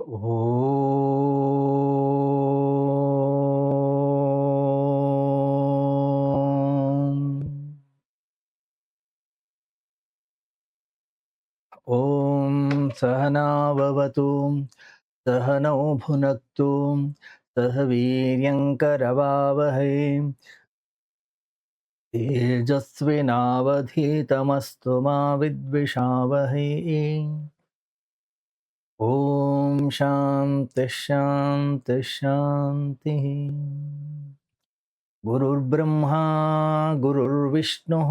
ಓಂ ಓಂ ಸಹನಾವವತು ಸಹನೌ ಭುನಕ್ತು ಸಹ ವೀರ್ಯಂಕರವಾವಹೈ ತೇಜಸ್ವಿನಾವಧೀತಮಸ್ತು ಮಾ ವಿದ್ವಿಷಾವಹೈ. ಓಂ ಶಾಂತಿ ಶಾಂತಿ ಶಾಂತಿ. ಗುರುರ್ಬ್ರಹ್ಮಾ ಗುರುರ್ವಿಷ್ಣುಃ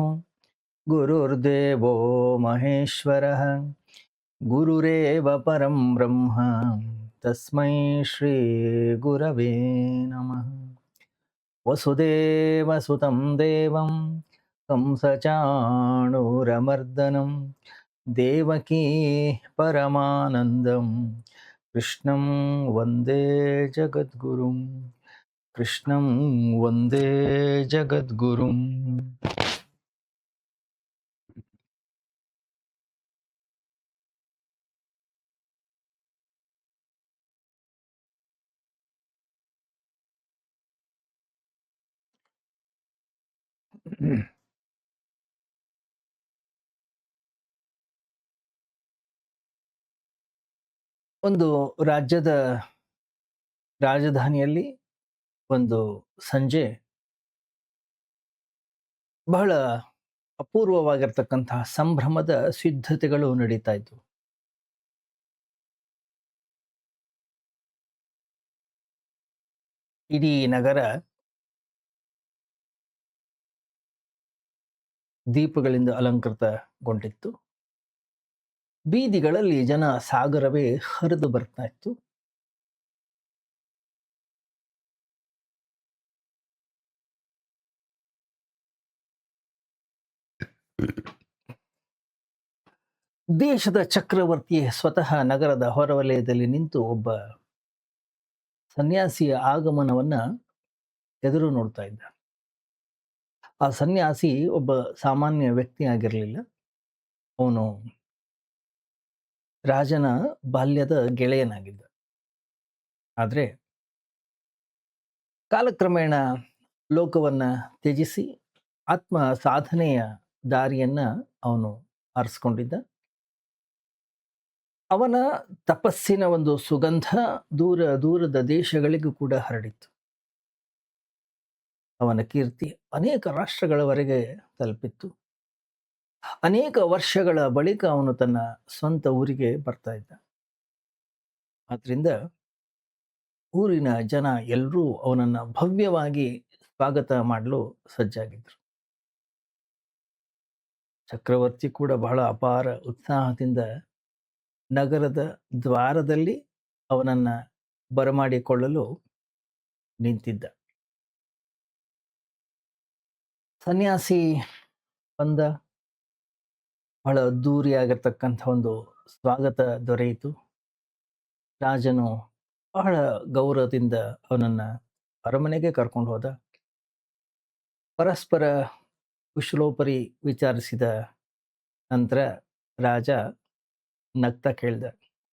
ಗುರುರ್ದೇವೋ ಮಹೇಶ್ವರಃ ಗುರುರೇವ ಪರಂ ಬ್ರಹ್ಮ ತಸ್ಮೈ ಶ್ರೀ ಗುರವೇ ನಮಃ. ವಸುದೇವಸುತಂ ದೇವಂ ಕಂಸಚಾಣೂರಮರ್ದನಂ ದೇವಕೀ ಪರಮಾನಂದಂ ಕೃಷ್ಣಂ ವಂದೇ ಜಗದ್ಗುರುಂ. ಕೃಷ್ಣಂ ವಂದೇ ಜಗದ್ಗುರುಂ. ಒಂದು ರಾಜ್ಯದ ರಾಜಧಾನಿಯಲ್ಲಿ ಒಂದು ಸಂಜೆ ಬಹಳ ಅಪೂರ್ವವಾಗಿರ್ತಕ್ಕಂತಹ ಸಂಭ್ರಮದ ಸಿದ್ಧತೆಗಳು ನಡೀತಾ ಇದ್ವು. ಇಡೀ ನಗರ ದೀಪಗಳಿಂದ ಅಲಂಕೃತಗೊಂಡಿತ್ತು. ಬೀದಿಗಳಲ್ಲಿ ಜನ ಸಾಗರವೇ ಹರಿದು ಬರ್ತಾ ಇತ್ತು. ದೇಶದ ಚಕ್ರವರ್ತಿ ಸ್ವತಃ ನಗರದ ಹೊರವಲಯದಲ್ಲಿ ನಿಂತು ಒಬ್ಬ ಸನ್ಯಾಸಿಯ ಆಗಮನವನ್ನ ಎದುರು ನೋಡ್ತಾ ಇದ್ದ. ಆ ಸನ್ಯಾಸಿ ಒಬ್ಬ ಸಾಮಾನ್ಯ ವ್ಯಕ್ತಿ ಆಗಿರಲಿಲ್ಲ. ಅವನು ರಾಜನ ಬಾಲ್ಯದ ಗೆಳೆಯನಾಗಿದ್ದ. ಆದರೆ ಕಾಲಕ್ರಮೇಣ ಲೋಕವನ್ನ ತ್ಯಜಿಸಿ ಆತ್ಮ ಸಾಧನೆಯ ದಾರಿಯನ್ನ ಅವನು ಆರಿಸ್ಕೊಂಡಿದ್ದ. ಅವನ ತಪಸ್ಸಿನ ಒಂದು ಸುಗಂಧ ದೂರ ದೂರದ ದೇಶಗಳಿಗೂ ಕೂಡ ಹರಡಿತ್ತು. ಅವನ ಕೀರ್ತಿ ಅನೇಕ ರಾಷ್ಟ್ರಗಳವರೆಗೆ ತಲುಪಿತ್ತು. ಅನೇಕ ವರ್ಷಗಳ ಬಳಿಕ ಅವನು ತನ್ನ ಸ್ವಂತ ಊರಿಗೆ ಬರ್ತಾ ಇದ್ದ. ಆದ್ರಿಂದ ಊರಿನ ಜನ ಎಲ್ಲರೂ ಅವನನ್ನ ಭವ್ಯವಾಗಿ ಸ್ವಾಗತ ಮಾಡಲು ಸಜ್ಜಾಗಿದ್ರು. ಚಕ್ರವರ್ತಿ ಕೂಡ ಬಹಳ ಅಪಾರ ಉತ್ಸಾಹದಿಂದ ನಗರದ ದ್ವಾರದಲ್ಲಿ ಅವನನ್ನ ಬರಮಾಡಿಕೊಳ್ಳಲು ನಿಂತಿದ್ದ. ಸನ್ಯಾಸಿ ಬಂದ. ಬಹಳ ಅದ್ದೂರಿಯಾಗಿರ್ತಕ್ಕಂಥ ಒಂದು ಸ್ವಾಗತ ದೊರೆಯಿತು. ರಾಜನು ಬಹಳ ಗೌರವದಿಂದ ಅವನನ್ನ ಅರಮನೆಗೆ ಕರ್ಕೊಂಡು ಹೋದ. ಪರಸ್ಪರ ಕುಶಲೋಪರಿ ವಿಚಾರಿಸಿದ ನಂತರ ರಾಜ ನಗ್ತಾ ಕೇಳ್ದ,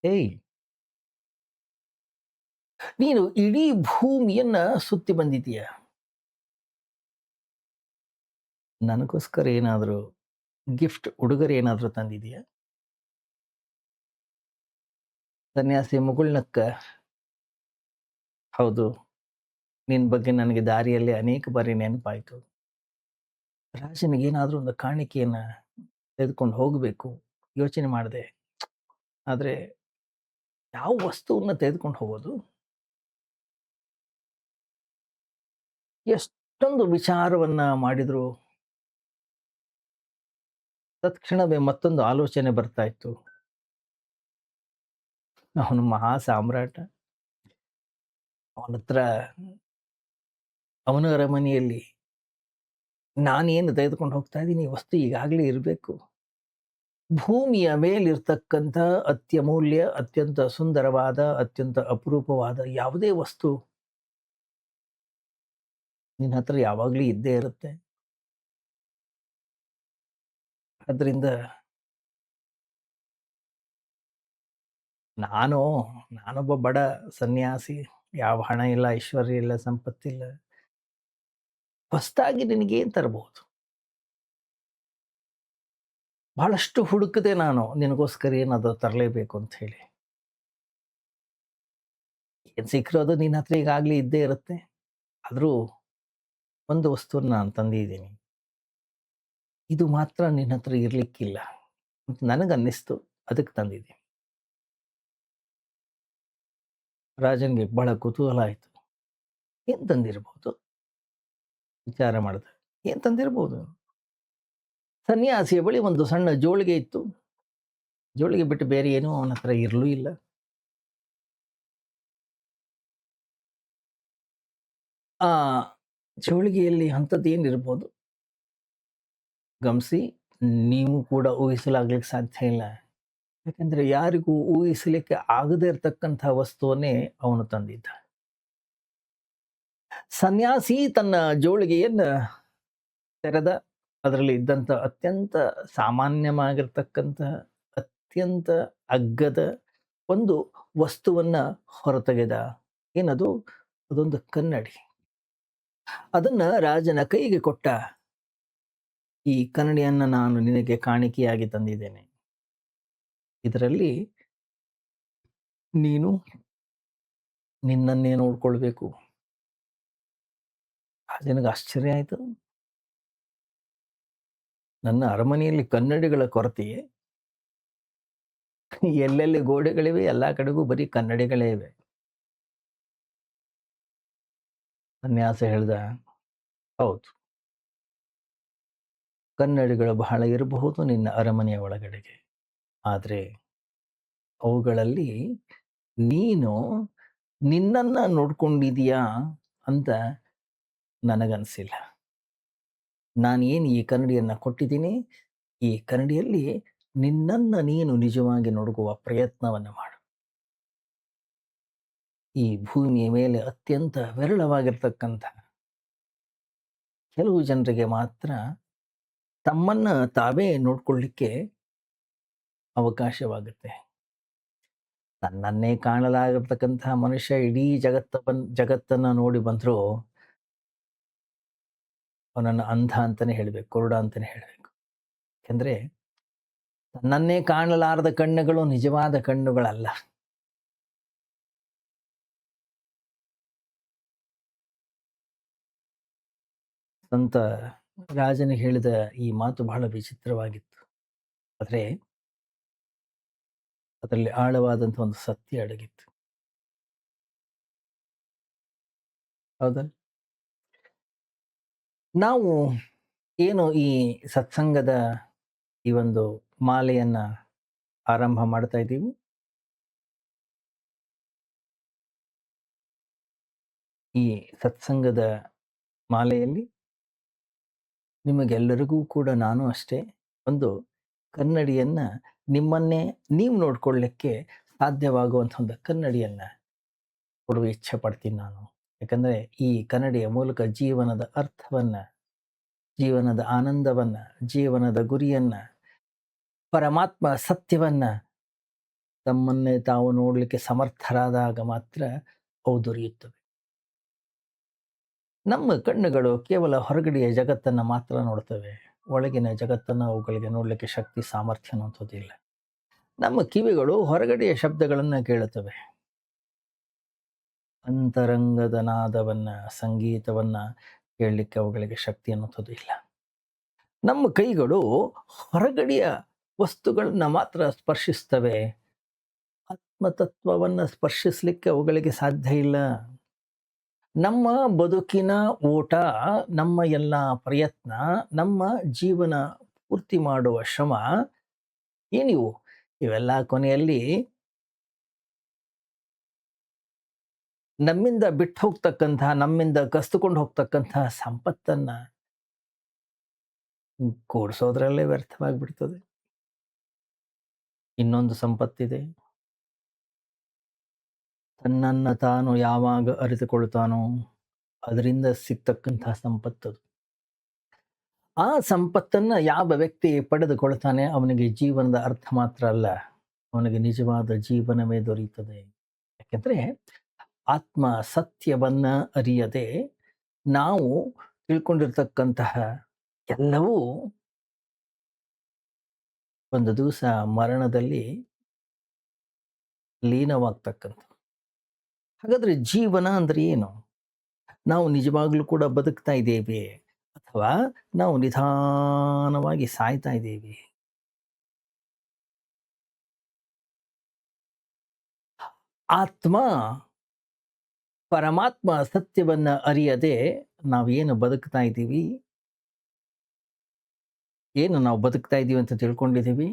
ಏಯ್, ನೀನು ಇಡೀ ಭೂಮಿಯನ್ನ ಸುತ್ತಿ ಬಂದಿದೀಯ. ನನಗೋಸ್ಕರ ಏನಾದರೂ ಗಿಫ್ಟ್ ಉಡುಗೊರೆ ಏನಾದರೂ ತಂದಿದೀಯ? ಸನ್ಯಾಸಿ ಮುಗುಳ್ನಕ್ಕ, ಹೌದು, ನಿನ್ನ ಬಗ್ಗೆ ನನಗೆ ದಾರಿಯಲ್ಲಿ ಅನೇಕ ಬಾರಿ ನೆನಪಾಯಿತು. ರಾಜನಿಗೆ ಏನಾದರೂ ಒಂದು ಕಾಣಿಕೆಯನ್ನ ತೆಗೆದುಕೊಂಡು ಹೋಗಬೇಕು ಯೋಚನೆ ಮಾಡಿದೆ. ಆದರೆ ಯಾವ ವಸ್ತುವನ್ನ ತೆಗೆದುಕೊಂಡು ಹೋಗೋದು? ಎಷ್ಟೊಂದು ವಿಚಾರವನ್ನ ಮಾಡಿದ್ರು ತತ್ಕ್ಷಣವೇ ಮತ್ತೊಂದು ಆಲೋಚನೆ ಬರ್ತಾ ಇತ್ತು. ಅವನು ಮಹಾ ಸಾಮ್ರಾಟ. ಅವನ ಹತ್ರ ಅವನ ಅರಮನೆಯಲ್ಲಿ ನಾನೇನು ತೆಗೆದುಕೊಂಡು ಹೋಗ್ತಾ ಇದ್ದೀನಿ ವಸ್ತು ಈಗಾಗಲೇ ಇರಬೇಕು. ಭೂಮಿಯ ಮೇಲಿರ್ತಕ್ಕಂಥ ಅತ್ಯಮೂಲ್ಯ, ಅತ್ಯಂತ ಸುಂದರವಾದ, ಅತ್ಯಂತ ಅಪರೂಪವಾದ ಯಾವುದೇ ವಸ್ತು ನಿನ್ನ ಹತ್ರ ಯಾವಾಗಲೂ ಇದ್ದೇ ಇರುತ್ತೆ. ಅದರಿಂದ ನಾನು ನಾನೊಬ್ಬ ಬಡ ಸನ್ಯಾಸಿ. ಯಾವ ಹಣ ಇಲ್ಲ, ಐಶ್ವರ್ಯ ಇಲ್ಲ, ಸಂಪತ್ತಿಲ್ಲ. ಹೊಸದಾಗಿ ನಿನಗೇನು ತರಬಹುದು? ಬಹಳಷ್ಟು ಹುಡುಕಿದೆ ನಾನು ನಿನಗೋಸ್ಕರ ಏನಾದರೂ ತರಲೇಬೇಕು ಅಂತ ಹೇಳಿ. ಏನು ಸಿಕ್ಕಿರೋ ಅದು ನಿನ್ನ ಹತ್ರ ಈಗಾಗಲೇ ಇದ್ದೇ ಇರುತ್ತೆ. ಆದರೂ ಒಂದು ವಸ್ತುವನ್ನು ನಾನು ತಂದಿದ್ದೀನಿ. ಇದು ಮಾತ್ರ ನಿನ್ನ ಹತ್ರ ಇರಲಿಕ್ಕಿಲ್ಲ ಅಂತ ನನಗನ್ನಿಸ್ತು. ಅದಕ್ಕೆ ತಂದಿದ್ದೀನಿ. ರಾಜನಿಗೆ ಬಹಳ ಕುತೂಹಲ ಆಯಿತು. ಏನು ತಂದಿರಬಹುದು? ವಿಚಾರ ಮಾಡಿದ. ಏನು ತಂದಿರಬಹುದು? ಸನ್ಯಾಸಿಯ ಬಳಿ ಒಂದು ಸಣ್ಣ ಜೋಳಿಗೆ ಇತ್ತು. ಜೋಳಿಗೆ ಬಿಟ್ಟು ಬೇರೆ ಏನೂ ಅವನ ಹತ್ರ ಇರಲೂ ಇಲ್ಲ. ಆ ಜೋಳಿಗೆಯಲ್ಲಿ ಅಂಥದ್ದೇನಿರ್ಬೋದು? ಗಮನಿಸಿ, ನೀವು ಕೂಡ ಊಹಿಸಲಾಗ್ಲಿಕ್ಕೆ ಸಾಧ್ಯ ಇಲ್ಲ. ಯಾಕಂದ್ರೆ ಯಾರಿಗೂ ಊಹಿಸಲಿಕ್ಕೆ ಆಗದೇ ಇರತಕ್ಕಂಥ ವಸ್ತುವನ್ನೇ ಅವನು ತಂದಿದ್ದ. ಸನ್ಯಾಸಿ ತನ್ನ ಜೋಳಿಗೆಯನ್ನ ತೆರೆದ. ಅದರಲ್ಲಿ ಇದ್ದಂಥ ಅತ್ಯಂತ ಸಾಮಾನ್ಯವಾಗಿರ್ತಕ್ಕಂತಹ, ಅತ್ಯಂತ ಅಗ್ಗದ ಒಂದು ವಸ್ತುವನ್ನ ಹೊರತೆಗೆದ. ಏನದು? ಅದೊಂದು ಕನ್ನಡಿ. ಅದನ್ನ ರಾಜನ ಕೈಗೆ ಕೊಟ್ಟ. ಈ ಕನ್ನಡಿಯನ್ನ ನಾನು ನಿನಗೆ ಕಾಣಿಕೆಯಾಗಿ ತಂದಿದ್ದೇನೆ. ಇದರಲ್ಲಿ ನೀನು ನಿನ್ನನ್ನೇ ನೋಡ್ಕೊಳ್ಬೇಕು. ರಾಜನಿಗೆ ಆಶ್ಚರ್ಯ ಆಯಿತು. ನನ್ನ ಅರಮನೆಯಲ್ಲಿ ಕನ್ನಡಿಗಳ ಕೊರತೆಯೇ? ಎಲ್ಲೆಲ್ಲಿ ಗೋಡೆಗಳಿವೆ, ಎಲ್ಲಾ ಕಡೆಗೂ ಬರೀ ಕನ್ನಡಿಗಳೇ ಇವೆ. ಸನ್ಯಾಸ ಹೇಳ್ದ, ಹೌದು, ಕನ್ನಡಿಗಳು ಬಹಳ ಇರಬಹುದು ನಿನ್ನ ಅರಮನೆಯ ಒಳಗಡೆಗೆ. ಆದ್ರೆ ಅವುಗಳಲ್ಲಿ ನೀನು ನಿನ್ನನ್ನ ನೋಡ್ಕೊಂಡಿದೀಯಾ ಅಂತ ನನಗನ್ಸಿಲ್ಲ. ನಾನೇನು ಈ ಕನ್ನಡಿಯನ್ನ ಕೊಟ್ಟಿದ್ದೀನಿ, ಈ ಕನ್ನಡಿಯಲ್ಲಿ ನಿನ್ನನ್ನ ನೀನು ನಿಜವಾಗಿ ನೋಡುವ ಪ್ರಯತ್ನವನ್ನು ಮಾಡು. ಈ ಭೂಮಿಯ ಮೇಲೆ ಅತ್ಯಂತ ವಿರಳವಾಗಿರ್ತಕ್ಕಂಥ ಕೆಲವು ಜನರಿಗೆ ಮಾತ್ರ ತಮ್ಮನ್ನ ತಾವೇ ನೋಡ್ಕೊಳ್ಳಿಕ್ಕೆ ಅವಕಾಶವಾಗುತ್ತೆ. ತನ್ನನ್ನೇ ಕಾಣಲಾಗಿರ್ತಕ್ಕಂತಹ ಮನುಷ್ಯ ಇಡೀ ಜಗತ್ತನ್ನ ನೋಡಿ ಬಂದರೂ ಅವನನ್ನು ಅಂಧ ಅಂತಾನೆ ಹೇಳ್ಬೇಕು, ಕುರುಡ ಅಂತಾನೆ ಹೇಳ್ಬೇಕು. ಯಾಕೆಂದ್ರೆ ತನ್ನನ್ನೇ ಕಾಣಲಾರದ ಕಣ್ಣುಗಳು ನಿಜವಾದ ಕಣ್ಣುಗಳಲ್ಲ. ಸಂತ ರಾಜನಿಗೆ ಹೇಳಿದ ಈ ಮಾತು ಬಹಳ ವಿಚಿತ್ರವಾಗಿತ್ತು. ಆದರೆ ಅದರಲ್ಲಿ ಆಳವಾದಂಥ ಒಂದು ಸತ್ಯ ಅಡಗಿತ್ತು. ಹೌದಾ? ನಾವು ಏನು ಈ ಸತ್ಸಂಗದ ಈ ಒಂದು ಮಾಲೆಯನ್ನ ಆರಂಭ ಮಾಡ್ತಾ ಇದ್ದೀವಿ, ಈ ಸತ್ಸಂಗದ ಮಾಲೆಯಲ್ಲಿ ನಿಮಗೆಲ್ಲರಿಗೂ ಕೂಡ ನಾನು ಅಷ್ಟೇ ಒಂದು ಕನ್ನಡಿಯನ್ನ, ನಿಮ್ಮನ್ನೇ ನೀವು ನೋಡ್ಕೊಳ್ಳಿಕ್ಕೆ ಸಾಧ್ಯವಾಗುವಂಥ ಒಂದು ಕನ್ನಡಿಯನ್ನ ಕೊಡುವ ಇಚ್ಛೆ ಪಡ್ತೀನಿ ನಾನು. ಯಾಕಂದ್ರೆ ಈ ಕನ್ನಡಿಯ ಮೂಲಕ ಜೀವನದ ಅರ್ಥವನ್ನ, ಜೀವನದ ಆನಂದವನ್ನ, ಜೀವನದ ಗುರಿಯನ್ನ, ಪರಮಾತ್ಮ ಸತ್ಯವನ್ನ ತಮ್ಮನ್ನೇ ತಾವು ನೋಡಲಿಕ್ಕೆ ಸಮರ್ಥರಾದಾಗ ಮಾತ್ರ ಅವು ದೊರೆಯುತ್ತವೆ. ನಮ್ಮ ಕಣ್ಣುಗಳು ಕೇವಲ ಹೊರಗಡೆಯ ಜಗತ್ತನ್ನ ಮಾತ್ರ ನೋಡ್ತವೆ. ಒಳಗಿನ ಜಗತ್ತನ್ನ ಅವುಗಳಿಗೆ ನೋಡಲಿಕ್ಕೆ ಶಕ್ತಿ, ಸಾಮರ್ಥ್ಯ ಅನ್ನುವಂಥದ್ದಿಲ್ಲ. ನಮ್ಮ ಕಿವಿಗಳು ಹೊರಗಡೆಯ ಶಬ್ದಗಳನ್ನ ಕೇಳುತ್ತವೆ. ಅಂತರಂಗದ ನಾದವನ್ನ, ಸಂಗೀತವನ್ನ ಕೇಳಲಿಕ್ಕೆ ಅವುಗಳಿಗೆ ಶಕ್ತಿ ಅನ್ನುವಂಥದ್ದು ಇಲ್ಲ. ನಮ್ಮ ಕೈಗಳು ಹೊರಗಡೆಯ ವಸ್ತುಗಳನ್ನ ಮಾತ್ರ ಸ್ಪರ್ಶಿಸ್ತವೆ. ಆತ್ಮತತ್ವವನ್ನ ಸ್ಪರ್ಶಿಸಲಿಕ್ಕೆ ಅವುಗಳಿಗೆ ಸಾಧ್ಯ ಇಲ್ಲ. ನಮ್ಮ ಬದುಕಿನ ಓಟ, ನಮ್ಮ ಎಲ್ಲ ಪ್ರಯತ್ನ, ನಮ್ಮ ಜೀವನ ಪೂರ್ತಿ ಮಾಡುವ ಶ್ರಮ ಏನಿವು? ಇವೆಲ್ಲ ಕೊನೆಯಲ್ಲಿ ನಮ್ಮಿಂದ ಬಿಟ್ಟು ಹೋಗ್ತಕ್ಕಂತಹ, ನಮ್ಮಿಂದ ಕಸ್ತುಕೊಂಡು ಹೋಗ್ತಕ್ಕಂತಹ ಸಂಪತ್ತನ್ನ ಕೂಡಿಸೋದ್ರಲ್ಲೇ ವ್ಯರ್ಥವಾಗಿಬಿಡ್ತದೆ. ಇನ್ನೊಂದು ಸಂಪತ್ತಿದೆ. ತನ್ನನ್ನ ತಾನು ಯಾವಾಗ ಅರಿತುಕೊಳ್ತಾನೋ ಅದರಿಂದ ಸಿಗ್ತಕ್ಕಂತಹ ಸಂಪತ್ತದು. ಆ ಸಂಪತ್ತನ್ನ ಯಾವ ವ್ಯಕ್ತಿ ಪಡೆದುಕೊಳ್ತಾನೆ ಅವನಿಗೆ ಜೀವನದ ಅರ್ಥ ಮಾತ್ರ ಅಲ್ಲ, ಅವನಿಗೆ ನಿಜವಾದ ಜೀವನವೇ ದೊರೆಯುತ್ತದೆ. ಯಾಕೆಂದ್ರೆ ಆತ್ಮ ಸತ್ಯವನ್ನ ಅರಿಯದೆ ನಾವು ತಿಳ್ಕೊಂಡಿರ್ತಕ್ಕಂತಹ ಎಲ್ಲವೂ ಒಂದು ದಿವಸ ಮರಣದಲ್ಲಿ ಲೀನವಾಗ್ತಕ್ಕಂಥದ್ದು. ಹಾಗಾದ್ರೆ ಜೀವನ ಅಂದ್ರೆ ಏನು? ನಾವು ನಿಜವಾಗ್ಲೂ ಕೂಡ ಬದುಕ್ತಾ ಇದ್ದೇವೆ ಅಥವಾ ನಾವು ನಿಧಾನವಾಗಿ ಸಾಯ್ತಾ ಇದ್ದೇವೆ? ಆತ್ಮ ಪರಮಾತ್ಮ ಸತ್ಯವನ್ನ ಅರಿಯದೆ ನಾವೇನು ಬದುಕ್ತಾ ಇದ್ದೀವಿ, ಏನು ನಾವು ಬದುಕ್ತಾ ಇದ್ದೀವಿ ಅಂತ ತಿಳ್ಕೊಂಡಿದ್ದೀವಿ,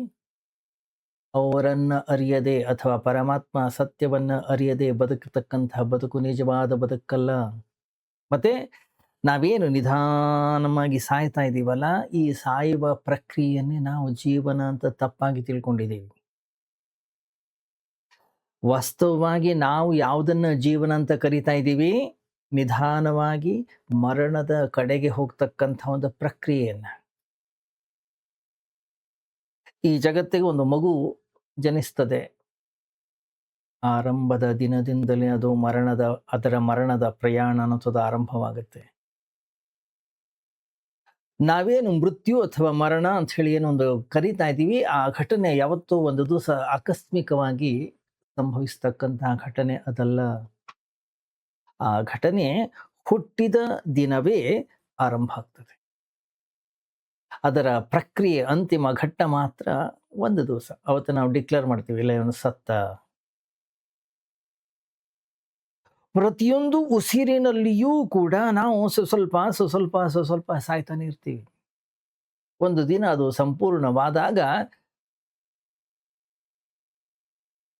ಅವರನ್ನ ಅರಿಯದೆ ಅಥವಾ ಪರಮಾತ್ಮ ಸತ್ಯವನ್ನ ಅರಿಯದೆ ಬದುಕತಕ್ಕಂತಹ ಬದುಕು ನಿಜವಾದ ಬದುಕಲ್ಲ. ಮತ್ತೆ ನಾವೇನು ನಿಧಾನವಾಗಿ ಸಾಯ್ತಾ ಇದ್ದೀವಲ್ಲ, ಈ ಸಾಯುವ ಪ್ರಕ್ರಿಯೆಯನ್ನೇ ನಾವು ಜೀವನ ಅಂತ ತಪ್ಪಾಗಿ ತಿಳ್ಕೊಂಡಿದ್ದೀವಿ. ವಾಸ್ತವವಾಗಿ ನಾವು ಯಾವುದನ್ನ ಜೀವನ ಅಂತ ಕರಿತಾ ಇದ್ದೀವಿ? ನಿಧಾನವಾಗಿ ಮರಣದ ಕಡೆಗೆ ಹೋಗ್ತಕ್ಕಂಥ ಒಂದು ಪ್ರಕ್ರಿಯೆಯನ್ನ. ಈ ಜಗತ್ತಿಗೆ ಒಂದು ಮಗು ಜನಿಸ್ತದೆ. ಆರಂಭದ ದಿನದಿಂದಲೇ ಅದರ ಮರಣದ ಪ್ರಯಾಣ ಅನ್ನೋದು ಆರಂಭವಾಗುತ್ತೆ. ನಾವೇನು ಮೃತ್ಯು ಅಥವಾ ಮರಣ ಅಂತ ಹೇಳಿ ಏನೊಂದು ಕರಿತಾ ಇದ್ದೀವಿ, ಆ ಘಟನೆ ಯಾವತ್ತೋ ಒಂದು ದಿವಸ ಆಕಸ್ಮಿಕವಾಗಿ ಸಂಭವಿಸ್ತಕ್ಕಂತಹ ಘಟನೆ ಅದಲ್ಲ. ಆ ಘಟನೆ ಹುಟ್ಟಿದ ದಿನವೇ ಆರಂಭ ಆಗ್ತದೆ. ಅದರ ಪ್ರಕ್ರಿಯೆ ಅಂತಿಮ ಘಟ್ಟ ಮಾತ್ರ ಒಂದು ದಿವಸ. ಅವತ್ತು ನಾವು ಡಿಕ್ಲೇರ್ ಮಾಡ್ತೀವಿ, ಇಲ್ಲ ಇವನು ಸತ್ತ. ಪ್ರತಿಯೊಂದು ಉಸಿರಿನಲ್ಲಿಯೂ ಕೂಡ ನಾವು ಸ್ವಲ್ಪ ಸಾಯ್ತಾನೆ ಇರ್ತೀವಿ. ಒಂದು ದಿನ ಅದು ಸಂಪೂರ್ಣವಾದಾಗ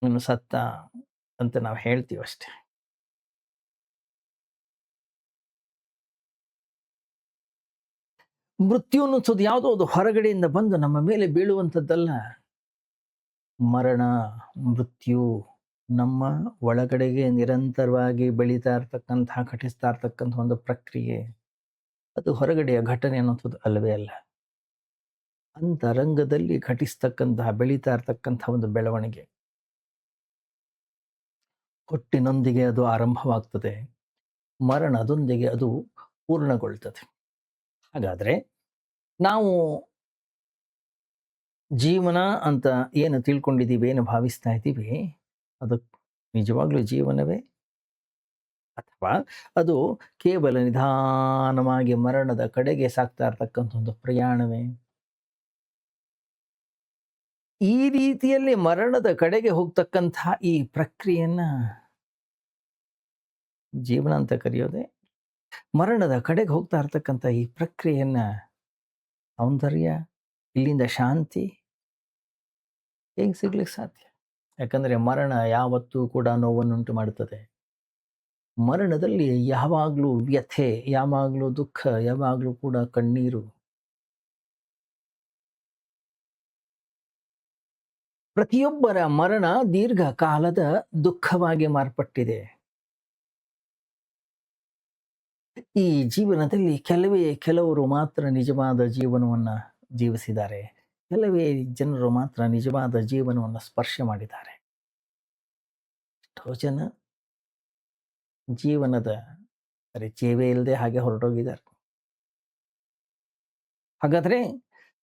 ಇವನು ಸತ್ತ ಅಂತ ನಾವು ಹೇಳ್ತೀವಿ ಅಷ್ಟೇ. ಮೃತ್ಯು ಅನ್ನಿಸೋದು ಯಾವುದೋ ಒಂದು ಹೊರಗಡೆಯಿಂದ ಬಂದು ನಮ್ಮ ಮೇಲೆ ಬೀಳುವಂಥದ್ದಲ್ಲ. ಮರಣ, ಮೃತ್ಯು ನಮ್ಮ ಒಳಗಡೆಗೆ ನಿರಂತರವಾಗಿ ಬೆಳೀತಾ ಇರ್ತಕ್ಕಂತಹ, ಘಟಿಸ್ತಾ ಇರ್ತಕ್ಕಂಥ ಒಂದು ಪ್ರಕ್ರಿಯೆ. ಅದು ಹೊರಗಡೆಯ ಘಟನೆ ಅನ್ನೋದು ಅಲ್ಲವೇ ಅಲ್ಲ. ಅಂತರಂಗದಲ್ಲಿ ಘಟಿಸ್ತಕ್ಕಂತಹ, ಬೆಳೀತಾ ಇರ್ತಕ್ಕಂತಹ ಒಂದು ಬೆಳವಣಿಗೆ. ಹುಟ್ಟಿನೊಂದಿಗೆ ಅದು ಆರಂಭವಾಗ್ತದೆ, ಮರಣದೊಂದಿಗೆ ಅದು ಪೂರ್ಣಗೊಳ್ತದೆ. ಹಾಗಾದ್ರೆ ನಾವು ಜೀವನ ಅಂತ ಏನು ತಿಳ್ಕೊಂಡಿದ್ದೀವಿ, ಏನು ಭಾವಿಸ್ತಾ ಇದ್ದೀವಿ, ಅದು ನಿಜವಾಗ್ಲೂ ಜೀವನವೇ? ಅಥವಾ ಅದು ಕೇವಲ ನಿಧಾನವಾಗಿ ಮರಣದ ಕಡೆಗೆ ಸಾಗ್ತಾ ಇರ್ತಕ್ಕಂಥ ಒಂದು ಪ್ರಯಾಣವೇ? ಈ ರೀತಿಯಲ್ಲಿ ಮರಣದ ಕಡೆಗೆ ಹೋಗ್ತಕ್ಕಂತಹ ಈ ಪ್ರಕ್ರಿಯೆಯನ್ನ ಜೀವನ ಅಂತ ಕರೆಯೋದೆ? ಮರಣದ ಕಡೆಗೆ ಹೋಗ್ತಾ ಇರ್ತಕ್ಕಂಥ ಈ ಪ್ರಕ್ರಿಯೆಯನ್ನ ಸೌಂದರ್ಯ, ಇಲ್ಲಿಂದ ಶಾಂತಿ ಹೇಗೆ ಸಿಗ್ಲಿಕ್ಕೆ ಸಾಧ್ಯ? ಯಾಕಂದ್ರೆ ಮರಣ ಯಾವತ್ತೂ ಕೂಡ ನೋವನ್ನುಂಟು ಮಾಡುತ್ತದೆ. ಮರಣದಲ್ಲಿ ಯಾವಾಗಲೂ ವ್ಯಥೆ, ಯಾವಾಗಲೂ ದುಃಖ, ಯಾವಾಗಲೂ ಕೂಡ ಕಣ್ಣೀರು. ಪ್ರತಿಯೊಬ್ಬರ ಮರಣ ದೀರ್ಘಕಾಲದ ದುಃಖವಾಗಿ ಮಾರ್ಪಟ್ಟಿದೆ. ಈ ಜೀವನದಲ್ಲಿ ಕೆಲವರು ಮಾತ್ರ ನಿಜವಾದ ಜೀವನವನ್ನ ಜೀವಿಸಿದ್ದಾರೆ. ಕೆಲವೇ ಜನರು ಮಾತ್ರ ನಿಜವಾದ ಜೀವನವನ್ನು ಸ್ಪರ್ಶ ಮಾಡಿದ್ದಾರೆ. ಎಷ್ಟೋ ಜನ ಜೀವನದ ಪರಿಚಯವೇ ಇಲ್ಲದೆ ಹಾಗೆ ಹೊರಟೋಗಿದ್ದಾರೆ. ಹಾಗಾದ್ರೆ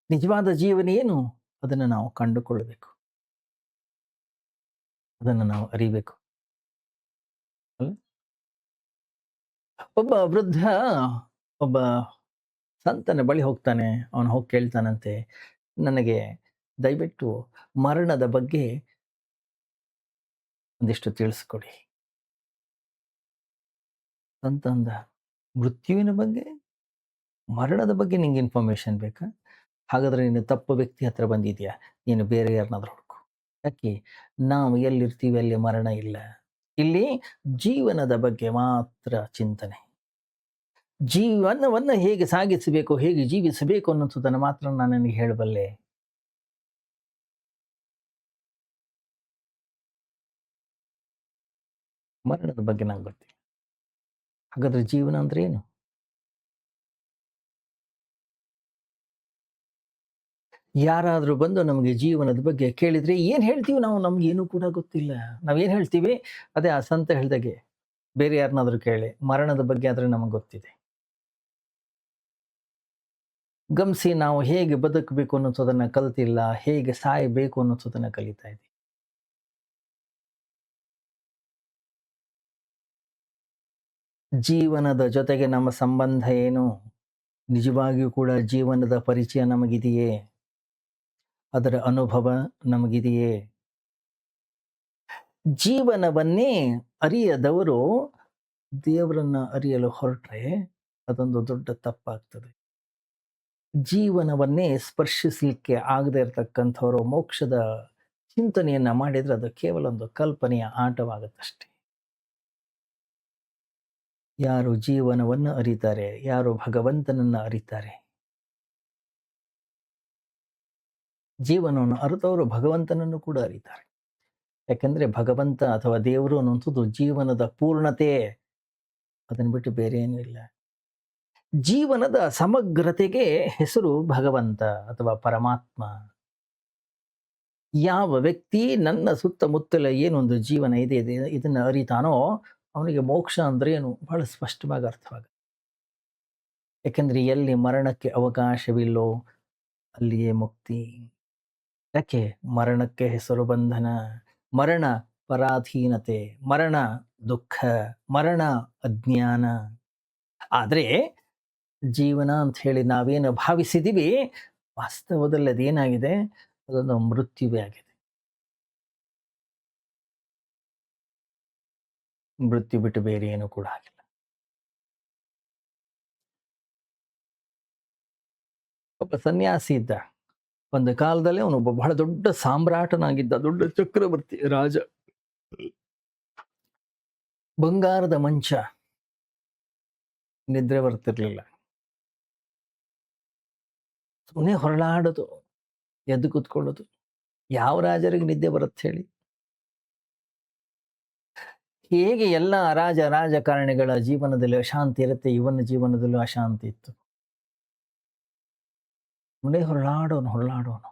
ನಿಜವಾದ ಜೀವನ ಏನು? ಅದನ್ನು ನಾವು ಕಂಡುಕೊಳ್ಳಬೇಕು, ಅದನ್ನು ನಾವು ಅರಿಬೇಕು. ಒಬ್ಬ ವೃದ್ಧ ಒಬ್ಬ ಸಂತನ ಬಳಿ ಹೋಗ್ತಾನೆ. ಅವನು ಹೋಗಿ ಕೇಳ್ತಾನಂತೆ, ನನಗೆ ದಯವಿಟ್ಟು ಮರಣದ ಬಗ್ಗೆ ಒಂದಿಷ್ಟು ತಿಳಿಸ್ಕೊಡಿ. ಸಂತ ಅಂದ, ಮೃತ್ಯುವಿನ ಬಗ್ಗೆ, ಮರಣದ ಬಗ್ಗೆ ನಿಂಗೆ ಇನ್ಫಾರ್ಮೇಶನ್ ಬೇಕಾ? ಹಾಗಾದ್ರೆ ನೀನು ತಪ್ಪು ವ್ಯಕ್ತಿ ಹತ್ರ ಬಂದಿದ್ಯಾ. ನೀನು ಬೇರೆ ಯಾರನ್ನಾದ್ರೂ ಹುಡುಕು. ಯಾಕೆ? ನಾವು ಎಲ್ಲಿರ್ತೀವಿ ಅಲ್ಲಿ ಮರಣ ಇಲ್ಲ. ಇಲ್ಲಿ ಜೀವನದ ಬಗ್ಗೆ ಮಾತ್ರ ಚಿಂತನೆ. ಜೀವನವನ್ನು ಹೇಗೆ ಸಾಗಿಸಬೇಕು, ಹೇಗೆ ಜೀವಿಸಬೇಕು ಅನ್ನೋದನ್ನು ಮಾತ್ರ ನಾನು ನಿನಗೆ ಹೇಳಬಲ್ಲೆ. ಮರಣದ ಬಗ್ಗೆ ನಂಗೆ ಗೊತ್ತಿಲ್ಲ. ಹಾಗಾದ್ರೆ ಜೀವನ ಅಂದ್ರೆ ಏನು? ಯಾರಾದ್ರೂ ಬಂದು ನಮಗೆ ಜೀವನದ ಬಗ್ಗೆ ಕೇಳಿದ್ರೆ ಏನ್ ಹೇಳ್ತೀವಿ ನಾವು? ನಮ್ಗೇನು ಕೂಡ ಗೊತ್ತಿಲ್ಲ. ನಾವೇನ್ ಹೇಳ್ತೀವಿ? ಅದೇ ಆ ಸಂತ ಹೇಳ್ದಾಗೆ, ಬೇರೆ ಯಾರನ್ನಾದ್ರೂ ಕೇಳಿ, ಮರಣದ ಬಗ್ಗೆ ಆದ್ರೆ ನಮಗೆ ಗೊತ್ತಿದೆ. ಗಮನಿಸಿ, ನಾವು ಹೇಗೆ ಬದುಕಬೇಕು ಅನ್ನೋದನ್ನ ಕಲ್ತಿಲ್ಲ, ಹೇಗೆ ಸಾಯಬೇಕು ಅನ್ನೋದನ್ನ ಕಲಿತಾ ಇದ್ದೀವಿ. ಜೀವನದ ಜೊತೆಗೆ ನಮ್ಮ ಸಂಬಂಧ ಏನು? ನಿಜವಾಗಿಯೂ ಕೂಡ ಜೀವನದ ಪರಿಚಯ ನಮಗಿದೆಯೇ? ಅದರ ಅನುಭವ ನಮಗಿದೆಯೇ? ಜೀವನವನ್ನೇ ಅರಿಯದವರು ದೇವರನ್ನ ಅರಿಯಲು ಹೊರಟ್ರೆ ಅದೊಂದು ದೊಡ್ಡ ತಪ್ಪಾಗ್ತದೆ. ಜೀವನವನ್ನೇ ಸ್ಪರ್ಶಿಸಲಿಕ್ಕೆ ಆಗದೆ ಇರತಕ್ಕಂಥವರು ಮೋಕ್ಷದ ಚಿಂತನೆಯನ್ನ ಮಾಡಿದ್ರೆ ಅದು ಕೇವಲ ಒಂದು ಕಲ್ಪನೆಯ ಆಟವಾಗುತ್ತಷ್ಟೆ. ಯಾರು ಜೀವನವನ್ನು ಅರಿತಾರೆ, ಯಾರು ಭಗವಂತನನ್ನ ಅರಿತಾರೆ, ಜೀವನವನ್ನು ಅರಿತವರು ಭಗವಂತನನ್ನು ಕೂಡ ಅರಿತಾರೆ. ಯಾಕಂದ್ರೆ ಭಗವಂತ ಅಥವಾ ದೇವರು ಅನ್ನುವಂಥದ್ದು ಜೀವನದ ಪೂರ್ಣತೆ. ಅದನ್ನು ಬಿಟ್ಟು ಬೇರೆ ಏನೂ ಇಲ್ಲ. ಜೀವನದ ಸಮಗ್ರತೆಗೆ ಹೆಸರು ಭಗವಂತ ಅಥವಾ ಪರಮಾತ್ಮ. ಯಾವ ವ್ಯಕ್ತಿ ನನ್ನ ಸುತ್ತಮುತ್ತಲ ಏನೊಂದು ಜೀವನ ಇದೆ ಇದನ್ನ ಅರಿತಾನೋ ಅವನಿಗೆ ಮೋಕ್ಷ ಅಂದ್ರೆ ಏನು ಬಹಳ ಸ್ಪಷ್ಟವಾಗಿ ಅರ್ಥವಾಗುತ್ತೆ. ಯಾಕೆಂದ್ರೆ ಎಲ್ಲಿ ಮರಣಕ್ಕೆ ಅವಕಾಶವಿಲ್ಲೋ ಅಲ್ಲಿಯೇ ಮುಕ್ತಿ. ಯಾಕೆ? ಮರಣಕ್ಕೆ ಹೆಸರು ಬಂಧನ, ಮರಣ ಪರಾಧೀನತೆ, ಮರಣ ದುಃಖ, ಮರಣ ಅಜ್ಞಾನ. ಆದ್ರೆ ಜೀವನ ಅಂತ ಹೇಳಿ ನಾವೇನು ಭಾವಿಸಿದೀವಿ, ವಾಸ್ತವದಲ್ಲಿ ಅದೇನಾಗಿದೆ? ಅದೊಂದು ಮೃತ್ಯುವೇ ಆಗಿದೆ. ಮೃತ್ಯು ಬಿಟ್ಟು ಬೇರೆ ಏನು ಕೂಡ ಆಗಿಲ್ಲ. ಒಬ್ಬ ಸನ್ಯಾಸಿ ಇದ್ದ. ಒಂದು ಕಾಲದಲ್ಲಿ ಅವನೊಬ್ಬ ಬಹಳ ದೊಡ್ಡ ಸಾಮ್ರಾಟನಾಗಿದ್ದ, ದೊಡ್ಡ ಚಕ್ರವರ್ತಿ ರಾಜ. ಬಂಗಾರದ ಮಂಚ, ನಿದ್ರೆ ಬರ್ತಿರ್ಲಿಲ್ಲ. ಸುಮ್ಮನೆ ಹೊರಳಾಡೋದು, ಎದ್ದು ಕೂತ್ಕೊಳ್ಳೋದು. ಯಾವ ರಾಜರಿಗೆ ನಿದ್ದೆ ಬರುತ್ತೆ ಹೇಳಿ? ಹೇಗೆ ಎಲ್ಲ ರಾಜಕಾರಣಿಗಳ ಜೀವನದಲ್ಲಿ ಅಶಾಂತಿ ಇರುತ್ತೆ, ಇವನ ಜೀವನದಲ್ಲೂ ಅಶಾಂತಿ ಇತ್ತು. ಸುಮ್ಮನೆ ಹೊರಳಾಡೋನು.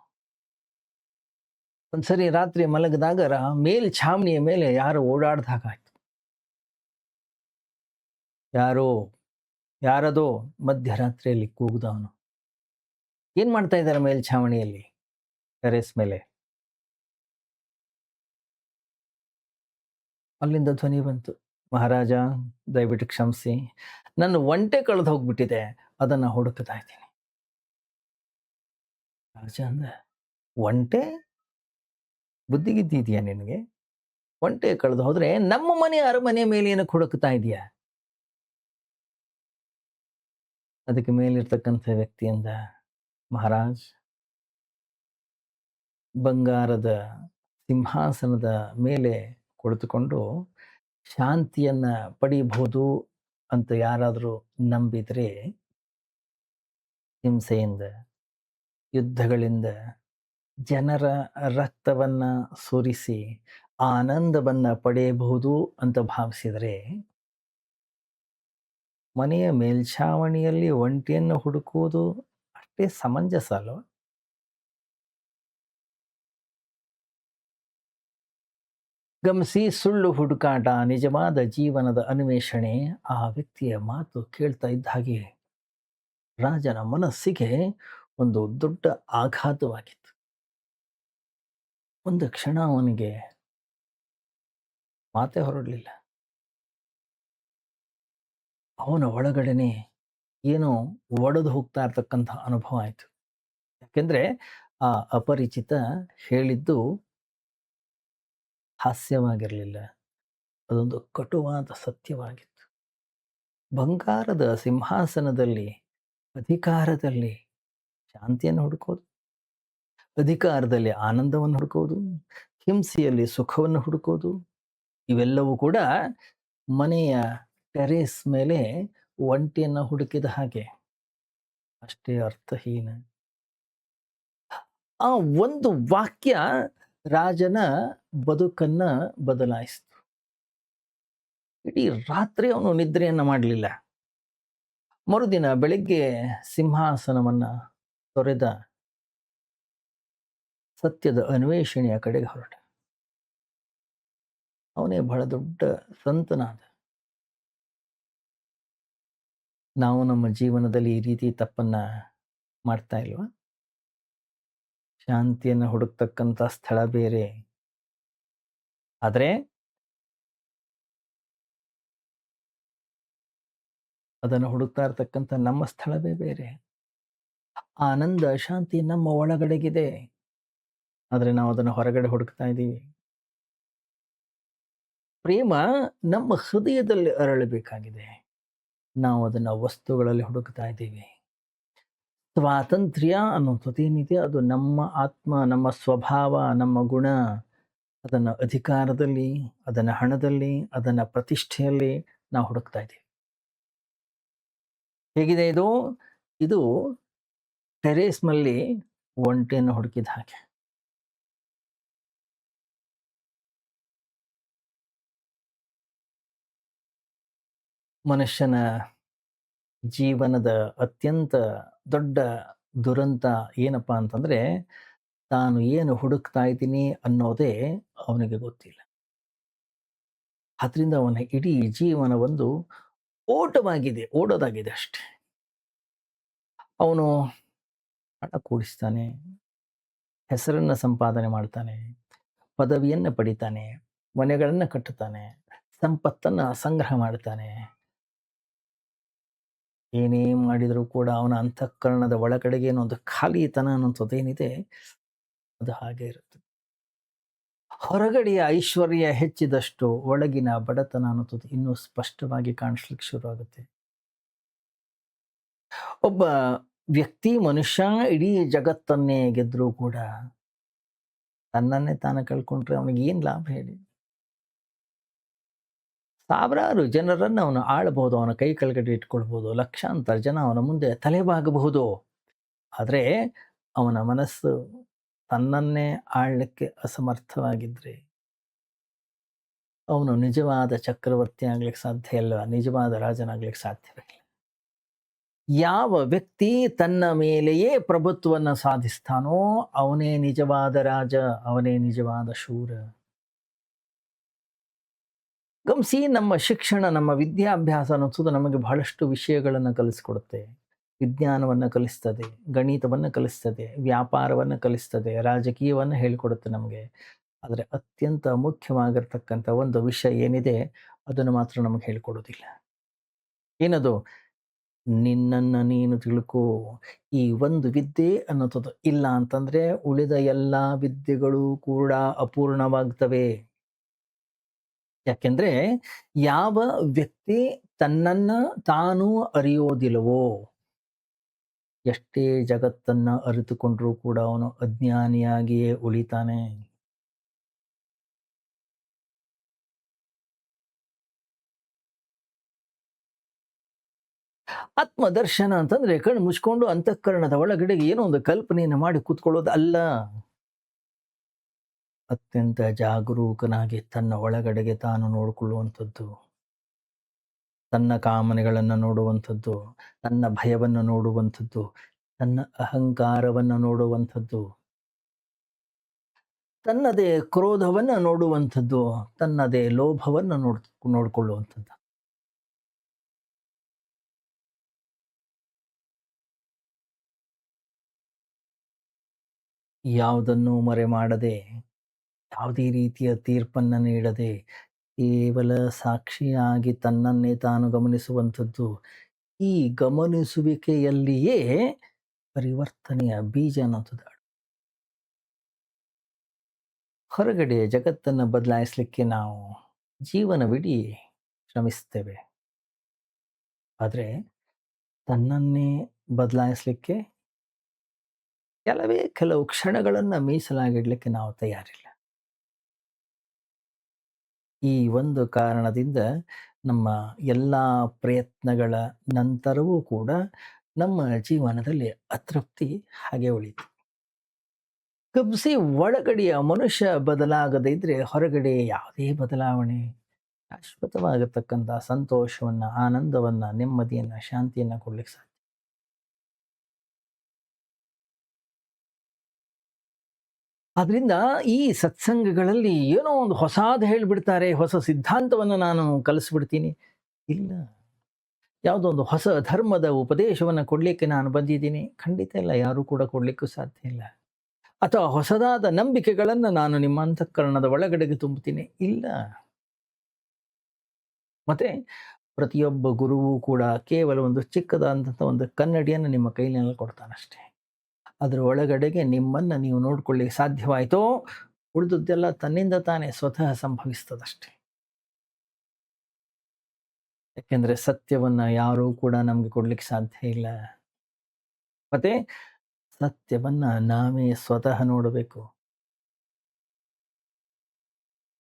ಒಂದ್ಸರಿ ರಾತ್ರಿ ಮಲಗಿದಾಗ ಮೇಲ್ಛಾವಣಿಯ ಮೇಲೆ ಯಾರೋ ಓಡಾಡ್ದಾಗಾಯ್ತು. ಯಾರದೋ ಮಧ್ಯರಾತ್ರಿಯಲ್ಲಿ ಕೂಗಿದವನು. ಏನ್ ಮಾಡ್ತಾ ಇದ್ದಾರೆ ಮೇಲ್ಛಾವಣಿಯಲ್ಲಿ, ಟೆರೇಸ್ ಮೇಲೆ? ಅಲ್ಲಿಂದ ಧ್ವನಿ ಬಂತು, ಮಹಾರಾಜ ದಯವಿಟ್ಟು ಕ್ಷಮಿಸಿ, ನನ್ನ ಒಂಟೆ ಕಳೆದು ಹೋಗ್ಬಿಟ್ಟಿದೆ, ಅದನ್ನ ಹುಡುಕ್ತಾ ಇದ್ದೀನಿ. ರಾಜ ಅಂದ, ಒಂಟೆ? ಬುದ್ಧಿಗಿದ್ದಿದ್ಯಾ ನಿನಗೆ? ಒಂಟೆ ಕಳೆದು ಹೋದ್ರೆ ನಮ್ಮ ಮನೆ ಅರಮನೆ ಮೇಲೆ ಏನಕ್ಕೆ ಹುಡುಕ್ತಾ ಇದೆಯಾ? ಅದಕ್ಕೆ ಮೇಲಿರ್ತಕ್ಕಂಥ ವ್ಯಕ್ತಿ ಅಂದ, ಮಹಾರಾಜ್, ಬಂಗಾರದ ಸಿಂಹಾಸನದ ಮೇಲೆ ಕುಳಿತುಕೊಂಡು ಶಾಂತಿಯನ್ನ ಪಡೆಯಬಹುದು ಅಂತ ಯಾರಾದರೂ ನಂಬಿದ್ರೆ ಹಿಂಸೆಯಿಂದ, ಯುದ್ಧಗಳಿಂದ, ಜನರ ರಕ್ತವನ್ನ ಸುರಿಸಿ ಆನಂದವನ್ನ ಪಡೆಯಬಹುದು ಅಂತ ಭಾವಿಸಿದರೆ ಮನೆಯ ಮೇಲ್ಛಾವಣಿಯಲ್ಲಿ ಒಂಟಿಯನ್ನು ಹುಡುಕುವುದು ಅಷ್ಟೇ ಸಮಂಜಸ ಅಲ್ವಾ? ಗಮನಿಸಿ, ಸುಳ್ಳು ಹುಡುಕಾಟ, ನಿಜವಾದ ಜೀವನದ ಅನ್ವೇಷಣೆ. ಆ ವ್ಯಕ್ತಿಯ ಮಾತು ಕೇಳ್ತಾ ಇದ್ದ ಹಾಗೆ ರಾಜನ ಮನಸ್ಸಿಗೆ ಒಂದು ದೊಡ್ಡ ಆಘಾತವಾಗಿತ್ತು. ಒಂದು ಕ್ಷಣ ಅವನಿಗೆ ಮಾತೇ ಹೊರಡಲಿಲ್ಲ. ಅವನ ಒಳಗಡೆನೆ ಏನೋ ಒಡೆದು ಹೋಗ್ತಾ ಇರ್ತಕ್ಕಂಥ ಅನುಭವ ಆಯಿತು. ಯಾಕೆಂದ್ರೆ ಆ ಅಪರಿಚಿತ ಹೇಳಿದ್ದು ಹಾಸ್ಯವಾಗಿರಲಿಲ್ಲ, ಅದೊಂದು ಕಟುವಾದ ಸತ್ಯವಾಗಿತ್ತು. ಬಂಗಾರದ ಸಿಂಹಾಸನದಲ್ಲಿ, ಅಧಿಕಾರದಲ್ಲಿ ಶಾಂತಿಯನ್ನು ಹುಡುಕೋದು, ಅಧಿಕಾರದಲ್ಲಿ ಆನಂದವನ್ನು ಹುಡುಕೋದು, ಹಿಂಸೆಯಲ್ಲಿ ಸುಖವನ್ನು ಹುಡುಕೋದು, ಇವೆಲ್ಲವೂ ಕೂಡ ಮನೆಯ ಟೆರೇಸ್ ಮೇಲೆ ಒಂಟಿಯನ್ನು ಹುಡುಕಿದ ಹಾಗೆ, ಅಷ್ಟೇ ಅರ್ಥಹೀನ. ಆ ಒಂದು ವಾಕ್ಯ ರಾಜನ ಬದುಕನ್ನ ಬದಲಾಯಿಸಿತು. ಇಡೀ ರಾತ್ರಿ ಅವನು ನಿದ್ರೆಯನ್ನ ಮಾಡಲಿಲ್ಲ. ಮರುದಿನ ಬೆಳಿಗ್ಗೆ ಸಿಂಹಾಸನವನ್ನ ತೊರೆದ. ಸತ್ಯದ ಅನ್ವೇಷಣೆಯ ಕಡೆಗೆ ಹೊರಟ. ಅವನೇ ಬಹಳ ದೊಡ್ಡ ಸಂತನಾದ. ನಾವು ನಮ್ಮ ಜೀವನದಲ್ಲಿ ಈ ರೀತಿ ತಪ್ಪನ್ನ ಮಾಡ್ತಾ ಇಲ್ವಾ? ಶಾಂತಿಯನ್ನು ಹುಡುಕ್ತಕ್ಕಂಥ ಸ್ಥಳ ಬೇರೆ, ಆದರೆ ಅದನ್ನು ಹುಡುಕ್ತಾ ಇರ್ತಕ್ಕಂಥ ನಮ್ಮ ಸ್ಥಳವೇ ಬೇರೆ. ಆನಂದ, ಶಾಂತಿ ನಮ್ಮ ಒಳಗಡೆಗಿದೆ, ಆದರೆ ನಾವು ಅದನ್ನು ಹೊರಗಡೆ ಹುಡುಕ್ತಾ ಇದ್ದೀವಿ. ಪ್ರೇಮ ನಮ್ಮ ಹೃದಯದಲ್ಲಿ ಅರಳಬೇಕಾಗಿದೆ, ನಾವು ಅದನ್ನು ವಸ್ತುಗಳಲ್ಲಿ ಹುಡುಕ್ತಾ ಇದ್ದೀವಿ. ಸ್ವಾತಂತ್ರ್ಯ ಅನ್ನುವಂಥದ್ದು ಏನಿದೆ ಅದು ನಮ್ಮ ಆತ್ಮ, ನಮ್ಮ ಸ್ವಭಾವ, ನಮ್ಮ ಗುಣ, ಅದನ್ನು ಅಧಿಕಾರದಲ್ಲಿ, ಅದನ್ನು ಹಣದಲ್ಲಿ, ಅದನ್ನು ಪ್ರತಿಷ್ಠೆಯಲ್ಲಿ ನಾವು ಹುಡುಕ್ತಾ ಇದ್ದೀವಿ. ಹೇಗಿದೆ ಇದು? ಇದು ಟೆರೇಸ್ನಲ್ಲಿ ಒಂಟೆಯನ್ನು ಹುಡುಕಿದ ಹಾಗೆ. ಮನುಷ್ಯನ ಜೀವನದ ಅತ್ಯಂತ ದೊಡ್ಡ ದುರಂತ ಏನಪ್ಪಾ ಅಂತಂದ್ರೆ, ತಾನು ಏನು ಹುಡುಕ್ತಾ ಇದ್ದೀನಿ ಅನ್ನೋದೇ ಅವನಿಗೆ ಗೊತ್ತಿಲ್ಲ. ಆದ್ರಿಂದ ಅವನ ಇಡೀ ಜೀವನ ಒಂದು ಓಡೋದಾಗಿದೆ ಅಷ್ಟೆ. ಅವನು ಹಣ ಕೂಡಿಸ್ತಾನೆ, ಹೆಸರನ್ನ ಸಂಪಾದನೆ ಮಾಡ್ತಾನೆ, ಪದವಿಯನ್ನು ಪಡಿತಾನೆ, ಮನೆಗಳನ್ನು ಕಟ್ಟುತ್ತಾನೆ, ಸಂಪತ್ತನ್ನು ಸಂಗ್ರಹ ಮಾಡ್ತಾನೆ. ಏನೇ ಮಾಡಿದರೂ ಕೂಡ ಅವನ ಅಂತಃಕರಣದ ಒಳಗಡೆಗೆ ಏನೋ ಒಂದು ಖಾಲಿತನ ಅನ್ನೋಂಥದ್ದೇನಿದೆ ಅದು ಹಾಗೆ ಇರುತ್ತೆ. ಹೊರಗಡೆಯ ಐಶ್ವರ್ಯ ಹೆಚ್ಚಿದಷ್ಟು ಒಳಗಿನ ಬಡತನ ಅನ್ನೋದು ಇನ್ನೂ ಸ್ಪಷ್ಟವಾಗಿ ಕಾಣಿಸ್ಲಿಕ್ಕೆ ಶುರು ಆಗುತ್ತೆ. ಒಬ್ಬ ವ್ಯಕ್ತಿ, ಮನುಷ್ಯ ಇಡೀ ಜಗತ್ತನ್ನೇ ಗೆದ್ರೂ ಕೂಡ ತನ್ನನ್ನೇ ತಾನು ಕಳ್ಕೊಂಡ್ರೆ ಅವನಿಗೆ ಏನು ಲಾಭ ಹೇಳಿ? ಸಾವಿರಾರು ಜನರನ್ನು ಅವನು ಆಳಬಹುದು, ಅವನ ಕೈ ಕೆಳಗಡೆ ಇಟ್ಕೊಳ್ಬಹುದು, ಲಕ್ಷಾಂತರ ಜನ ಅವನ ಮುಂದೆ ತಲೆಬಾಗಬಹುದು. ಆದರೆ ಅವನ ಮನಸ್ಸು ತನ್ನನ್ನೇ ಆಳಲಿಕ್ಕೆ ಅಸಮರ್ಥವಾಗಿದ್ರೆ ಅವನು ನಿಜವಾದ ಚಕ್ರವರ್ತಿ ಆಗ್ಲಿಕ್ಕೆ ಸಾಧ್ಯ ಇಲ್ಲ, ನಿಜವಾದ ರಾಜನಾಗ್ಲಿಕ್ಕೆ ಸಾಧ್ಯವಿಲ್ಲ. ಯಾವ ವ್ಯಕ್ತಿ ತನ್ನ ಮೇಲೆಯೇ ಪ್ರಭುತ್ವವನ್ನು ಸಾಧಿಸ್ತಾನೋ ಅವನೇ ನಿಜವಾದ ರಾಜ, ಅವನೇ ನಿಜವಾದ ಶೂರ. ಗಮನಿಸಿ, ನಮ್ಮ ಶಿಕ್ಷಣ, ನಮ್ಮ ವಿದ್ಯಾಭ್ಯಾಸ ಅನ್ನಿಸೋದು ನಮಗೆ ಬಹಳಷ್ಟು ವಿಷಯಗಳನ್ನು ಕಲಿಸ್ಕೊಡುತ್ತೆ. ವಿಜ್ಞಾನವನ್ನು ಕಲಿಸ್ತದೆ, ಗಣಿತವನ್ನು ಕಲಿಸ್ತದೆ, ವ್ಯಾಪಾರವನ್ನು ಕಲಿಸ್ತದೆ, ರಾಜಕೀಯವನ್ನು ಹೇಳಿಕೊಡುತ್ತೆ ನಮಗೆ. ಆದರೆ ಅತ್ಯಂತ ಮುಖ್ಯವಾಗಿರ್ತಕ್ಕಂಥ ಒಂದು ವಿಷಯ ಏನಿದೆ ಅದನ್ನು ಮಾತ್ರ ನಮಗೆ ಹೇಳಿಕೊಡೋದಿಲ್ಲ. ಏನದು? ನಿನ್ನನ್ನು ನೀನು ತಿಳ್ಕೋ. ಈ ಒಂದು ವಿದ್ಯೆ ಅನ್ನೋದು ಇಲ್ಲ ಅಂತಂದ್ರೆ ಉಳಿದ ಎಲ್ಲ ವಿದ್ಯೆಗಳು ಕೂಡ ಅಪೂರ್ಣವಾಗ್ತವೆ. ಯಾಕೆಂದ್ರೆ ಯಾವ ವ್ಯಕ್ತಿ ತನ್ನನ್ನ ತಾನು ಅರಿಯೋದಿಲ್ಲವೋ, ಎಷ್ಟೇ ಜಗತ್ತನ್ನ ಅರಿತುಕೊಂಡ್ರೂ ಕೂಡ ಅವನು ಅಜ್ಞಾನಿಯಾಗಿಯೇ ಉಳಿತಾನೆ. ಆತ್ಮದರ್ಶನ ಅಂತಂದ್ರೆ ಕಣ್ಣು ಮುಚ್ಕೊಂಡು ಅಂತಃಕರಣದ ಒಳಗಡೆ ಏನೋ ಒಂದು ಕಲ್ಪನೆಯನ್ನು ಮಾಡಿ ಕೂತ್ಕೊಳ್ಳೋದು ಅಲ್ಲ. ಅತ್ಯಂತ ಜಾಗರೂಕನಾಗಿ ತನ್ನ ಒಳಗಡೆಗೆ ತಾನು ನೋಡಿಕೊಳ್ಳುವಂಥದ್ದು, ತನ್ನ ಕಾಮನೆಗಳನ್ನು ನೋಡುವಂಥದ್ದು, ತನ್ನ ಭಯವನ್ನು ನೋಡುವಂಥದ್ದು, ತನ್ನ ಅಹಂಕಾರವನ್ನು ನೋಡುವಂಥದ್ದು, ತನ್ನದೇ ಕ್ರೋಧವನ್ನು ನೋಡುವಂಥದ್ದು, ತನ್ನದೇ ಲೋಭವನ್ನು ನೋಡಿಕೊಳ್ಳುವಂಥದ್ದು. ಯಾವುದನ್ನು ಮರೆ ಮಾಡದೆ, ಯಾವುದೇ ರೀತಿಯ ತೀರ್ಪನ್ನು ನೀಡದೆ, ಕೇವಲ ಸಾಕ್ಷಿಯಾಗಿ ತನ್ನನ್ನೇ ತಾನು ಗಮನಿಸುವಂಥದ್ದು. ಈ ಗಮನಿಸುವಿಕೆಯಲ್ಲಿಯೇ ಪರಿವರ್ತನೆಯ ಬೀಜ ಅನ್ನೋದು. ಹೊರಗಡೆ ಜಗತ್ತನ್ನು ಬದಲಾಯಿಸಲಿಕ್ಕೆ ನಾವು ಜೀವನವಿಡೀ ಶ್ರಮಿಸ್ತೇವೆ, ಆದರೆ ತನ್ನನ್ನೇ ಬದಲಾಯಿಸಲಿಕ್ಕೆ ಕೆಲವು ಕ್ಷಣಗಳನ್ನು ಮೀಸಲಾಗಿಡಲಿಕ್ಕೆ ನಾವು ತಯಾರಿಲ್ಲ. ಈ ಒಂದು ಕಾರಣದಿಂದ ನಮ್ಮ ಎಲ್ಲ ಪ್ರಯತ್ನಗಳ ನಂತರವೂ ಕೂಡ ನಮ್ಮ ಜೀವನದಲ್ಲಿ ಅತೃಪ್ತಿ ಹಾಗೆ ಉಳಿತು. ಗಮನಿಸಿ, ಒಳಗಡೆಯ ಮನುಷ್ಯ ಬದಲಾಗದೇ ಇದ್ರೆ ಹೊರಗಡೆ ಯಾವುದೇ ಬದಲಾವಣೆ ಶಾಶ್ವತವಾಗಿರ್ತಕ್ಕಂಥ ಸಂತೋಷವನ್ನ, ಆನಂದವನ್ನ, ನೆಮ್ಮದಿಯನ್ನ, ಶಾಂತಿಯನ್ನ ಕೊಡ್ಲಿಕ್ಕೆ ಸಾಧ್ಯ. ಆದ್ರಿಂದ ಈ ಸತ್ಸಂಗಗಳಲ್ಲಿ ಏನೋ ಒಂದು ಹೊಸಾದು ಹೇಳ್ಬಿಡ್ತಾರೆ, ಹೊಸ ಸಿದ್ಧಾಂತವನ್ನು ನಾನು ಕಲಿಸ್ಬಿಡ್ತೀನಿ. ಇಲ್ಲ. ಯಾವುದೋ ಒಂದು ಹೊಸ ಧರ್ಮದ ಉಪದೇಶವನ್ನು ಕೊಡ್ಲಿಕ್ಕೆ ನಾನು ಬಂದಿದ್ದೀನಿ. ಖಂಡಿತ ಇಲ್ಲ. ಯಾರೂ ಕೂಡ ಕೊಡ್ಲಿಕ್ಕೂ ಸಾಧ್ಯ ಇಲ್ಲ. ಅಥವಾ ಹೊಸದಾದ ನಂಬಿಕೆಗಳನ್ನು ನಾನು ನಿಮ್ಮ ಅಂತಃಕರಣದ ಒಳಗಡೆಗೆ ತುಂಬುತ್ತೀನಿ. ಇಲ್ಲ. ಮತ್ತೆ ಪ್ರತಿಯೊಬ್ಬ ಗುರುವೂ ಕೂಡ ಕೇವಲ ಒಂದು ಚಿಕ್ಕದಾದಂಥ ಒಂದು ಕನ್ನಡಿಯನ್ನು ನಿಮ್ಮ ಕೈನಲ್ಲಿ ಕೊಡ್ತಾನಷ್ಟೇ. ಅದರ ಒಳಗಡೆಗೆ ನಿಮ್ಮನ್ನು ನೀವು ನೋಡ್ಕೊಳ್ಳಿಕ್ಕೆ ಸಾಧ್ಯವಾಯಿತೋ, ಉಳಿದದ್ದೆಲ್ಲ ತನ್ನಿಂದ ತಾನೇ ಸ್ವತಃ ಸಂಭವಿಸ್ತದಷ್ಟೇ. ಯಾಕೆಂದ್ರೆ ಸತ್ಯವನ್ನ ಯಾರೂ ಕೂಡ ನಮ್ಗೆ ಕೊಡ್ಲಿಕ್ಕೆ ಸಾಧ್ಯ ಇಲ್ಲ. ಮತ್ತೆ ಸತ್ಯವನ್ನ ನಾವೇ ಸ್ವತಃ ನೋಡಬೇಕು.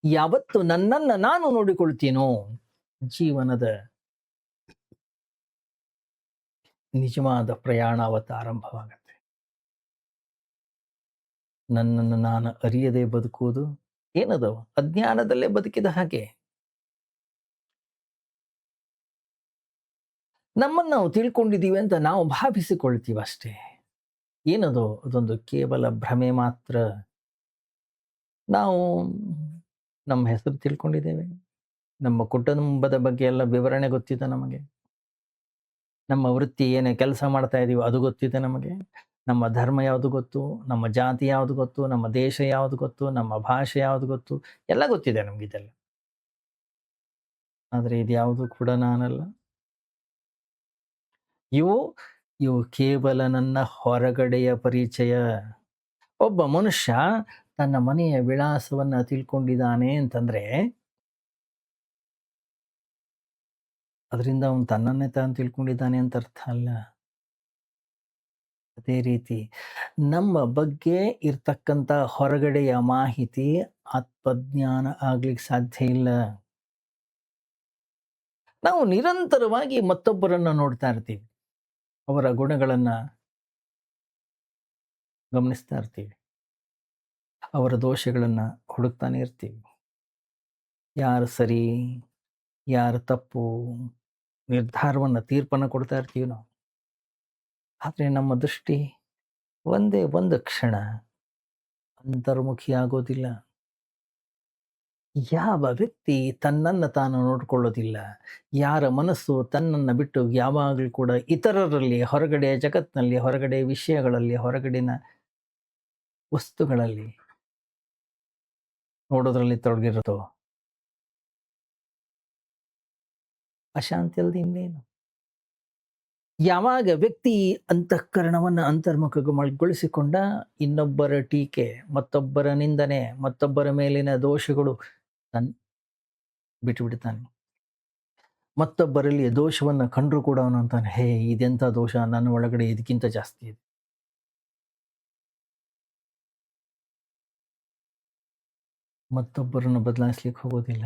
ಯಾವತ್ತು ನನ್ನನ್ನ ನಾನು ನೋಡಿಕೊಳ್ತೀನೋ, ಜೀವನದ ನಿಜವಾದ ಪ್ರಯಾಣ ಅವತ್ತು ಆರಂಭವಾಗತ್ತೆ. ನನ್ನನ್ನು ನಾನು ಅರಿಯದೆ ಬದುಕುವುದು ಏನದು? ಅಜ್ಞಾನದಲ್ಲೇ ಬದುಕಿದ ಹಾಗೆ. ನಮ್ಮನ್ನು ನಾವು ತಿಳ್ಕೊಂಡಿದ್ದೀವಿ ಅಂತ ನಾವು ಭಾವಿಸಿಕೊಳ್ತೀವಿ ಅಷ್ಟೇ. ಏನದು? ಅದೊಂದು ಕೇವಲ ಭ್ರಮೆ ಮಾತ್ರ. ನಾವು ನಮ್ಮ ಹೆಸರು ತಿಳ್ಕೊಂಡಿದ್ದೇವೆ. ನಮ್ಮ ಕುಟುಂಬದ ಬಗ್ಗೆ ಎಲ್ಲ ವಿವರಣೆ ಗೊತ್ತಿದೆ ನಮಗೆ. ನಮ್ಮ ವೃತ್ತಿ ಏನೇ ಕೆಲಸ ಮಾಡ್ತಾ ಇದೀವೋ ಅದು ಗೊತ್ತಿದೆ ನಮಗೆ. ನಮ್ಮ ಧರ್ಮ ಯಾವುದು ಗೊತ್ತು, ನಮ್ಮ ಜಾತಿ ಯಾವುದು ಗೊತ್ತು, ನಮ್ಮ ದೇಶ ಯಾವುದು ಗೊತ್ತು, ನಮ್ಮ ಭಾಷೆ ಯಾವುದು ಗೊತ್ತು, ಎಲ್ಲ ಗೊತ್ತಿದೆ ನಮಗಿದೆಲ್ಲ. ಆದರೆ ಇದ್ಯಾವುದು ಕೂಡ ನಾನಲ್ಲ. ಇವು ಇವು ಕೇವಲ ನನ್ನ ಹೊರಗಡೆಯ ಪರಿಚಯ. ಒಬ್ಬ ಮನುಷ್ಯ ತನ್ನ ಮನೆಯ ವಿಳಾಸವನ್ನ ತಿಳ್ಕೊಂಡಿದ್ದಾನೆ ಅಂತಂದ್ರೆ ಅದರಿಂದ ಅವನು ತನ್ನನ್ನೇ ತಾನು ತಿಳ್ಕೊಂಡಿದ್ದಾನೆ ಅಂತ ಅರ್ಥ ಅಲ್ಲ. ಅದೇ ರೀತಿ ನಮ್ಮ ಬಗ್ಗೆ ಇರ್ತಕ್ಕಂಥ ಹೊರಗಡೆಯ ಮಾಹಿತಿ ಆತ್ಮಜ್ಞಾನ ಆಗ್ಲಿಕ್ಕೆ ಸಾಧ್ಯ ಇಲ್ಲ. ನಾವು ನಿರಂತರವಾಗಿ ಮತ್ತೊಬ್ಬರನ್ನ ನೋಡ್ತಾ ಇರ್ತೀವಿ. ಅವರ ಗುಣಗಳನ್ನ ಗಮನಿಸ್ತಾ ಇರ್ತೀವಿ. ಅವರ ದೋಷಗಳನ್ನ ಹುಡುಕ್ತಾನೆ ಇರ್ತೀವಿ. ಯಾರು ಸರಿ, ಯಾರು ತಪ್ಪು ನಿರ್ಧಾರವನ್ನ ತೀರ್ಪನ್ನು ಕೊಡ್ತಾ ಇರ್ತೀವಿ ನಾವು. ಆದರೆ ನಮ್ಮ ದೃಷ್ಟಿ ಒಂದೇ ಒಂದು ಕ್ಷಣ ಅಂತರ್ಮುಖಿ ಆಗೋದಿಲ್ಲ. ಯಾವ ವ್ಯಕ್ತಿ ತನ್ನನ್ನು ತಾನು ನೋಡ್ಕೊಳ್ಳೋದಿಲ್ಲ, ಯಾರ ಮನಸ್ಸು ತನ್ನನ್ನು ಬಿಟ್ಟು ಯಾವಾಗಲೂ ಕೂಡ ಇತರರಲ್ಲಿ, ಹೊರಗಡೆಯ ಜಗತ್ತಿನಲ್ಲಿ, ಹೊರಗಡೆ ವಿಷಯಗಳಲ್ಲಿ, ಹೊರಗಡಿನ ವಸ್ತುಗಳಲ್ಲಿ ನೋಡೋದ್ರಲ್ಲಿ ತೊಡಗಿರುತ್ತೋ ಅಶಾಂತಿ ಅಲ್ಲದೆ ಇನ್ನೇನು. ಯಾವಾಗ ವ್ಯಕ್ತಿ ಅಂತಃಕರಣವನ್ನು ಅಂತರ್ಮುಖಗೊಳಿಸಿಕೊಂಡ, ಇನ್ನೊಬ್ಬರ ಟೀಕೆ, ಮತ್ತೊಬ್ಬರ ನಿಂದನೆ, ಮತ್ತೊಬ್ಬರ ಮೇಲಿನ ದೋಷಗಳು ಬಿಟ್ಟು ಬಿಡ್ತಾನೆ. ಮತ್ತೊಬ್ಬರಲ್ಲಿ ದೋಷವನ್ನ ಕಂಡ್ರು ಕೂಡ ಅವನು ಅಂತಾನೆ, ಹೇ ಇದೆಂಥ ದೋಷ, ನನ್ನ ಒಳಗಡೆ ಇದಕ್ಕಿಂತ ಜಾಸ್ತಿ ಇದೆ. ಮತ್ತೊಬ್ಬರನ್ನು ಬದಲಾಯಿಸ್ಲಿಕ್ಕೆ ಹೋಗೋದಿಲ್ಲ.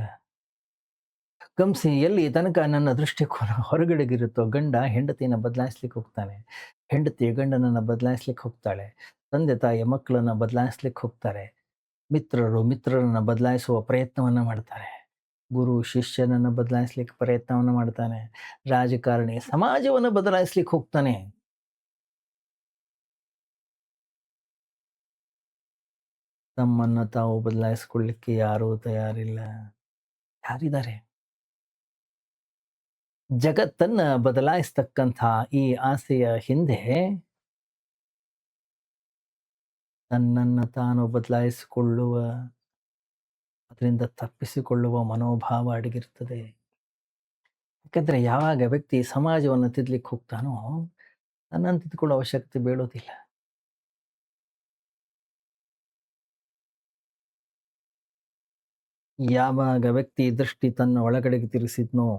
ಗಮನಿಸಿ, ಎಲ್ಲಿ ತನಕ ನನ್ನ ದೃಷ್ಟಿಕೋನ ಹೊರಗಡೆಗಿರುತ್ತೋ, ಗಂಡ ಹೆಂಡತಿಯನ್ನು ಬದಲಾಯಿಸ್ಲಿಕ್ಕೆ ಹೋಗ್ತಾನೆ, ಹೆಂಡತಿ ಗಂಡನನ್ನು ಬದಲಾಯಿಸ್ಲಿಕ್ಕೆ ಹೋಗ್ತಾಳೆ, ತಂದೆ ತಾಯಿ ಮಕ್ಕಳನ್ನ ಬದಲಾಯಿಸ್ಲಿಕ್ಕೆ ಹೋಗ್ತಾರೆ, ಮಿತ್ರರು ಮಿತ್ರರನ್ನ ಬದಲಾಯಿಸುವ ಪ್ರಯತ್ನವನ್ನ ಮಾಡ್ತಾರೆ, ಗುರು ಶಿಷ್ಯನನ್ನು ಬದಲಾಯಿಸ್ಲಿಕ್ಕೆ ಪ್ರಯತ್ನವನ್ನು ಮಾಡ್ತಾನೆ, ರಾಜಕಾರಣಿ ಸಮಾಜವನ್ನು ಬದಲಾಯಿಸ್ಲಿಕ್ಕೆ ಹೋಗ್ತಾನೆ. ತಮ್ಮನ್ನು ತಾವು ಬದಲಾಯಿಸ್ಕೊಳ್ಳಿಕ್ಕೆ ಯಾರೂ ತಯಾರಿಲ್ಲ. ಯಾರಿದ್ದಾರೆ? ಜಗತ್ತನ್ನ ಬದಲಾಯಿಸ್ತಕ್ಕಂಥ ಈ ಆಸೆಯ ಹಿಂದೆ ತನ್ನನ್ನು ತಾನು ಬದಲಾಯಿಸಿಕೊಳ್ಳುವ, ಅದರಿಂದ ತಪ್ಪಿಸಿಕೊಳ್ಳುವ ಮನೋಭಾವ ಅಡಗಿರ್ತದೆ. ಯಾಕಂದ್ರೆ ಯಾವಾಗ ವ್ಯಕ್ತಿ ಸಮಾಜವನ್ನು ತಿದ್ದಲಿಕ್ಕೆ ಹೋಗ್ತಾನೋ, ತನ್ನನ್ನು ತಿದ್ದುಕೊಳ್ಳೋ ಅವಶ್ಯಕತೆ ಬೀಳೋದಿಲ್ಲ. ಯಾವಾಗ ವ್ಯಕ್ತಿ ದೃಷ್ಟಿ ತನ್ನ ಒಳಗಡೆಗೆ ತಿರುಗಿಸಿದ್ನೋ,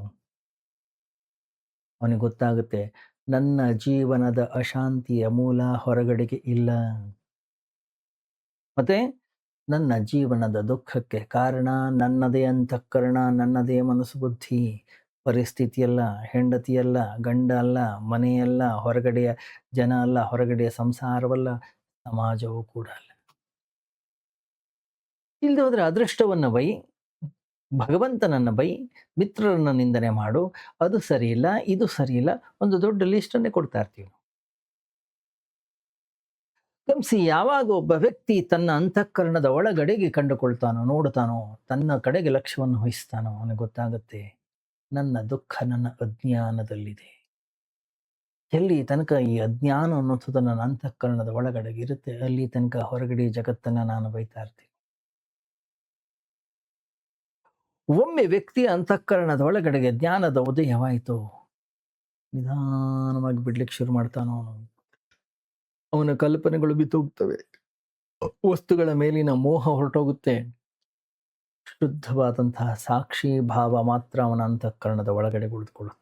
ಅವನಿಗೆ ಗೊತ್ತಾಗುತ್ತೆ ನನ್ನ ಜೀವನದ ಅಶಾಂತಿಯ ಮೂಲ ಹೊರಗಡೆಗೆ ಇಲ್ಲ. ಮತ್ತೆ ನನ್ನ ಜೀವನದ ದುಃಖಕ್ಕೆ ಕಾರಣ ನನ್ನದೇ ಅಂತಃಕರಣ, ನನ್ನದೇ ಮನಸ್ಸು ಬುದ್ಧಿ. ಪರಿಸ್ಥಿತಿಯಲ್ಲ, ಹೆಂಡತಿಯಲ್ಲ, ಗಂಡ ಅಲ್ಲ, ಮನೆಯಲ್ಲ, ಹೊರಗಡೆಯ ಜನ ಅಲ್ಲ, ಹೊರಗಡೆಯ ಸಂಸಾರವಲ್ಲ, ಸಮಾಜವೂ ಕೂಡ ಅಲ್ಲ. ಇಲ್ಲದೆ ಹೋದ್ರೆ ಅದೃಷ್ಟವನ್ನು ಬೈ, ಭಗವಂತನನ್ನ ಬೈ, ಮಿತ್ರರನ್ನ ನಿಂದನೆ ಮಾಡು, ಅದು ಸರಿ ಇಲ್ಲ, ಇದು ಸರಿ ಇಲ್ಲ, ಒಂದು ದೊಡ್ಡ ಲಿಸ್ಟನ್ನೇ ಕೊಡ್ತಾ ಇರ್ತೀವಿ. ಗಮನಿಸಿ, ಯಾವಾಗ ಒಬ್ಬ ವ್ಯಕ್ತಿ ತನ್ನ ಅಂತಃಕರಣದ ಒಳಗಡೆಗೆ ಕಂಡುಕೊಳ್ತಾನೋ, ನೋಡ್ತಾನೋ, ತನ್ನ ಕಡೆಗೆ ಲಕ್ಷ್ಯವನ್ನು ವಹಿಸ್ತಾನೋ, ಅವನಿಗೆ ಗೊತ್ತಾಗುತ್ತೆ ನನ್ನ ದುಃಖ ನನ್ನ ಅಜ್ಞಾನದಲ್ಲಿದೆ. ಎಲ್ಲಿ ತನಕ ಈ ಅಜ್ಞಾನ ಅನ್ನುವಂಥದ್ದು ನನ್ನ ಅಂತಃಕರಣದ ಒಳಗಡೆಗೆ ಇರುತ್ತೆ, ಅಲ್ಲಿ ತನಕ ಹೊರಗಡೆ ಜಗತ್ತನ್ನ ನಾನು ಬೈತಾ ಇರ್ತೀನಿ. ಒಮ್ಮೆ ವ್ಯಕ್ತಿಯ ಅಂತಃಕರಣದ ಒಳಗಡೆಗೆ ಜ್ಞಾನದ ಉದಯವಾಯಿತು, ನಿಧಾನವಾಗಿ ಬಿಡ್ಲಿಕ್ಕೆ ಶುರು ಮಾಡ್ತಾನೋ ಅವನು. ಅವನ ಕಲ್ಪನೆಗಳು ಬಿತ್ತೋಗ್ತವೆ, ವಸ್ತುಗಳ ಮೇಲಿನ ಮೋಹ ಹೊರಟೋಗುತ್ತೆ. ಶುದ್ಧವಾದಂತಹ ಸಾಕ್ಷಿ ಭಾವ ಮಾತ್ರ ಅವನ ಅಂತಃಕರಣದ ಒಳಗಡೆ ಉಳಿದುಕೊಳ್ಳುತ್ತೆ.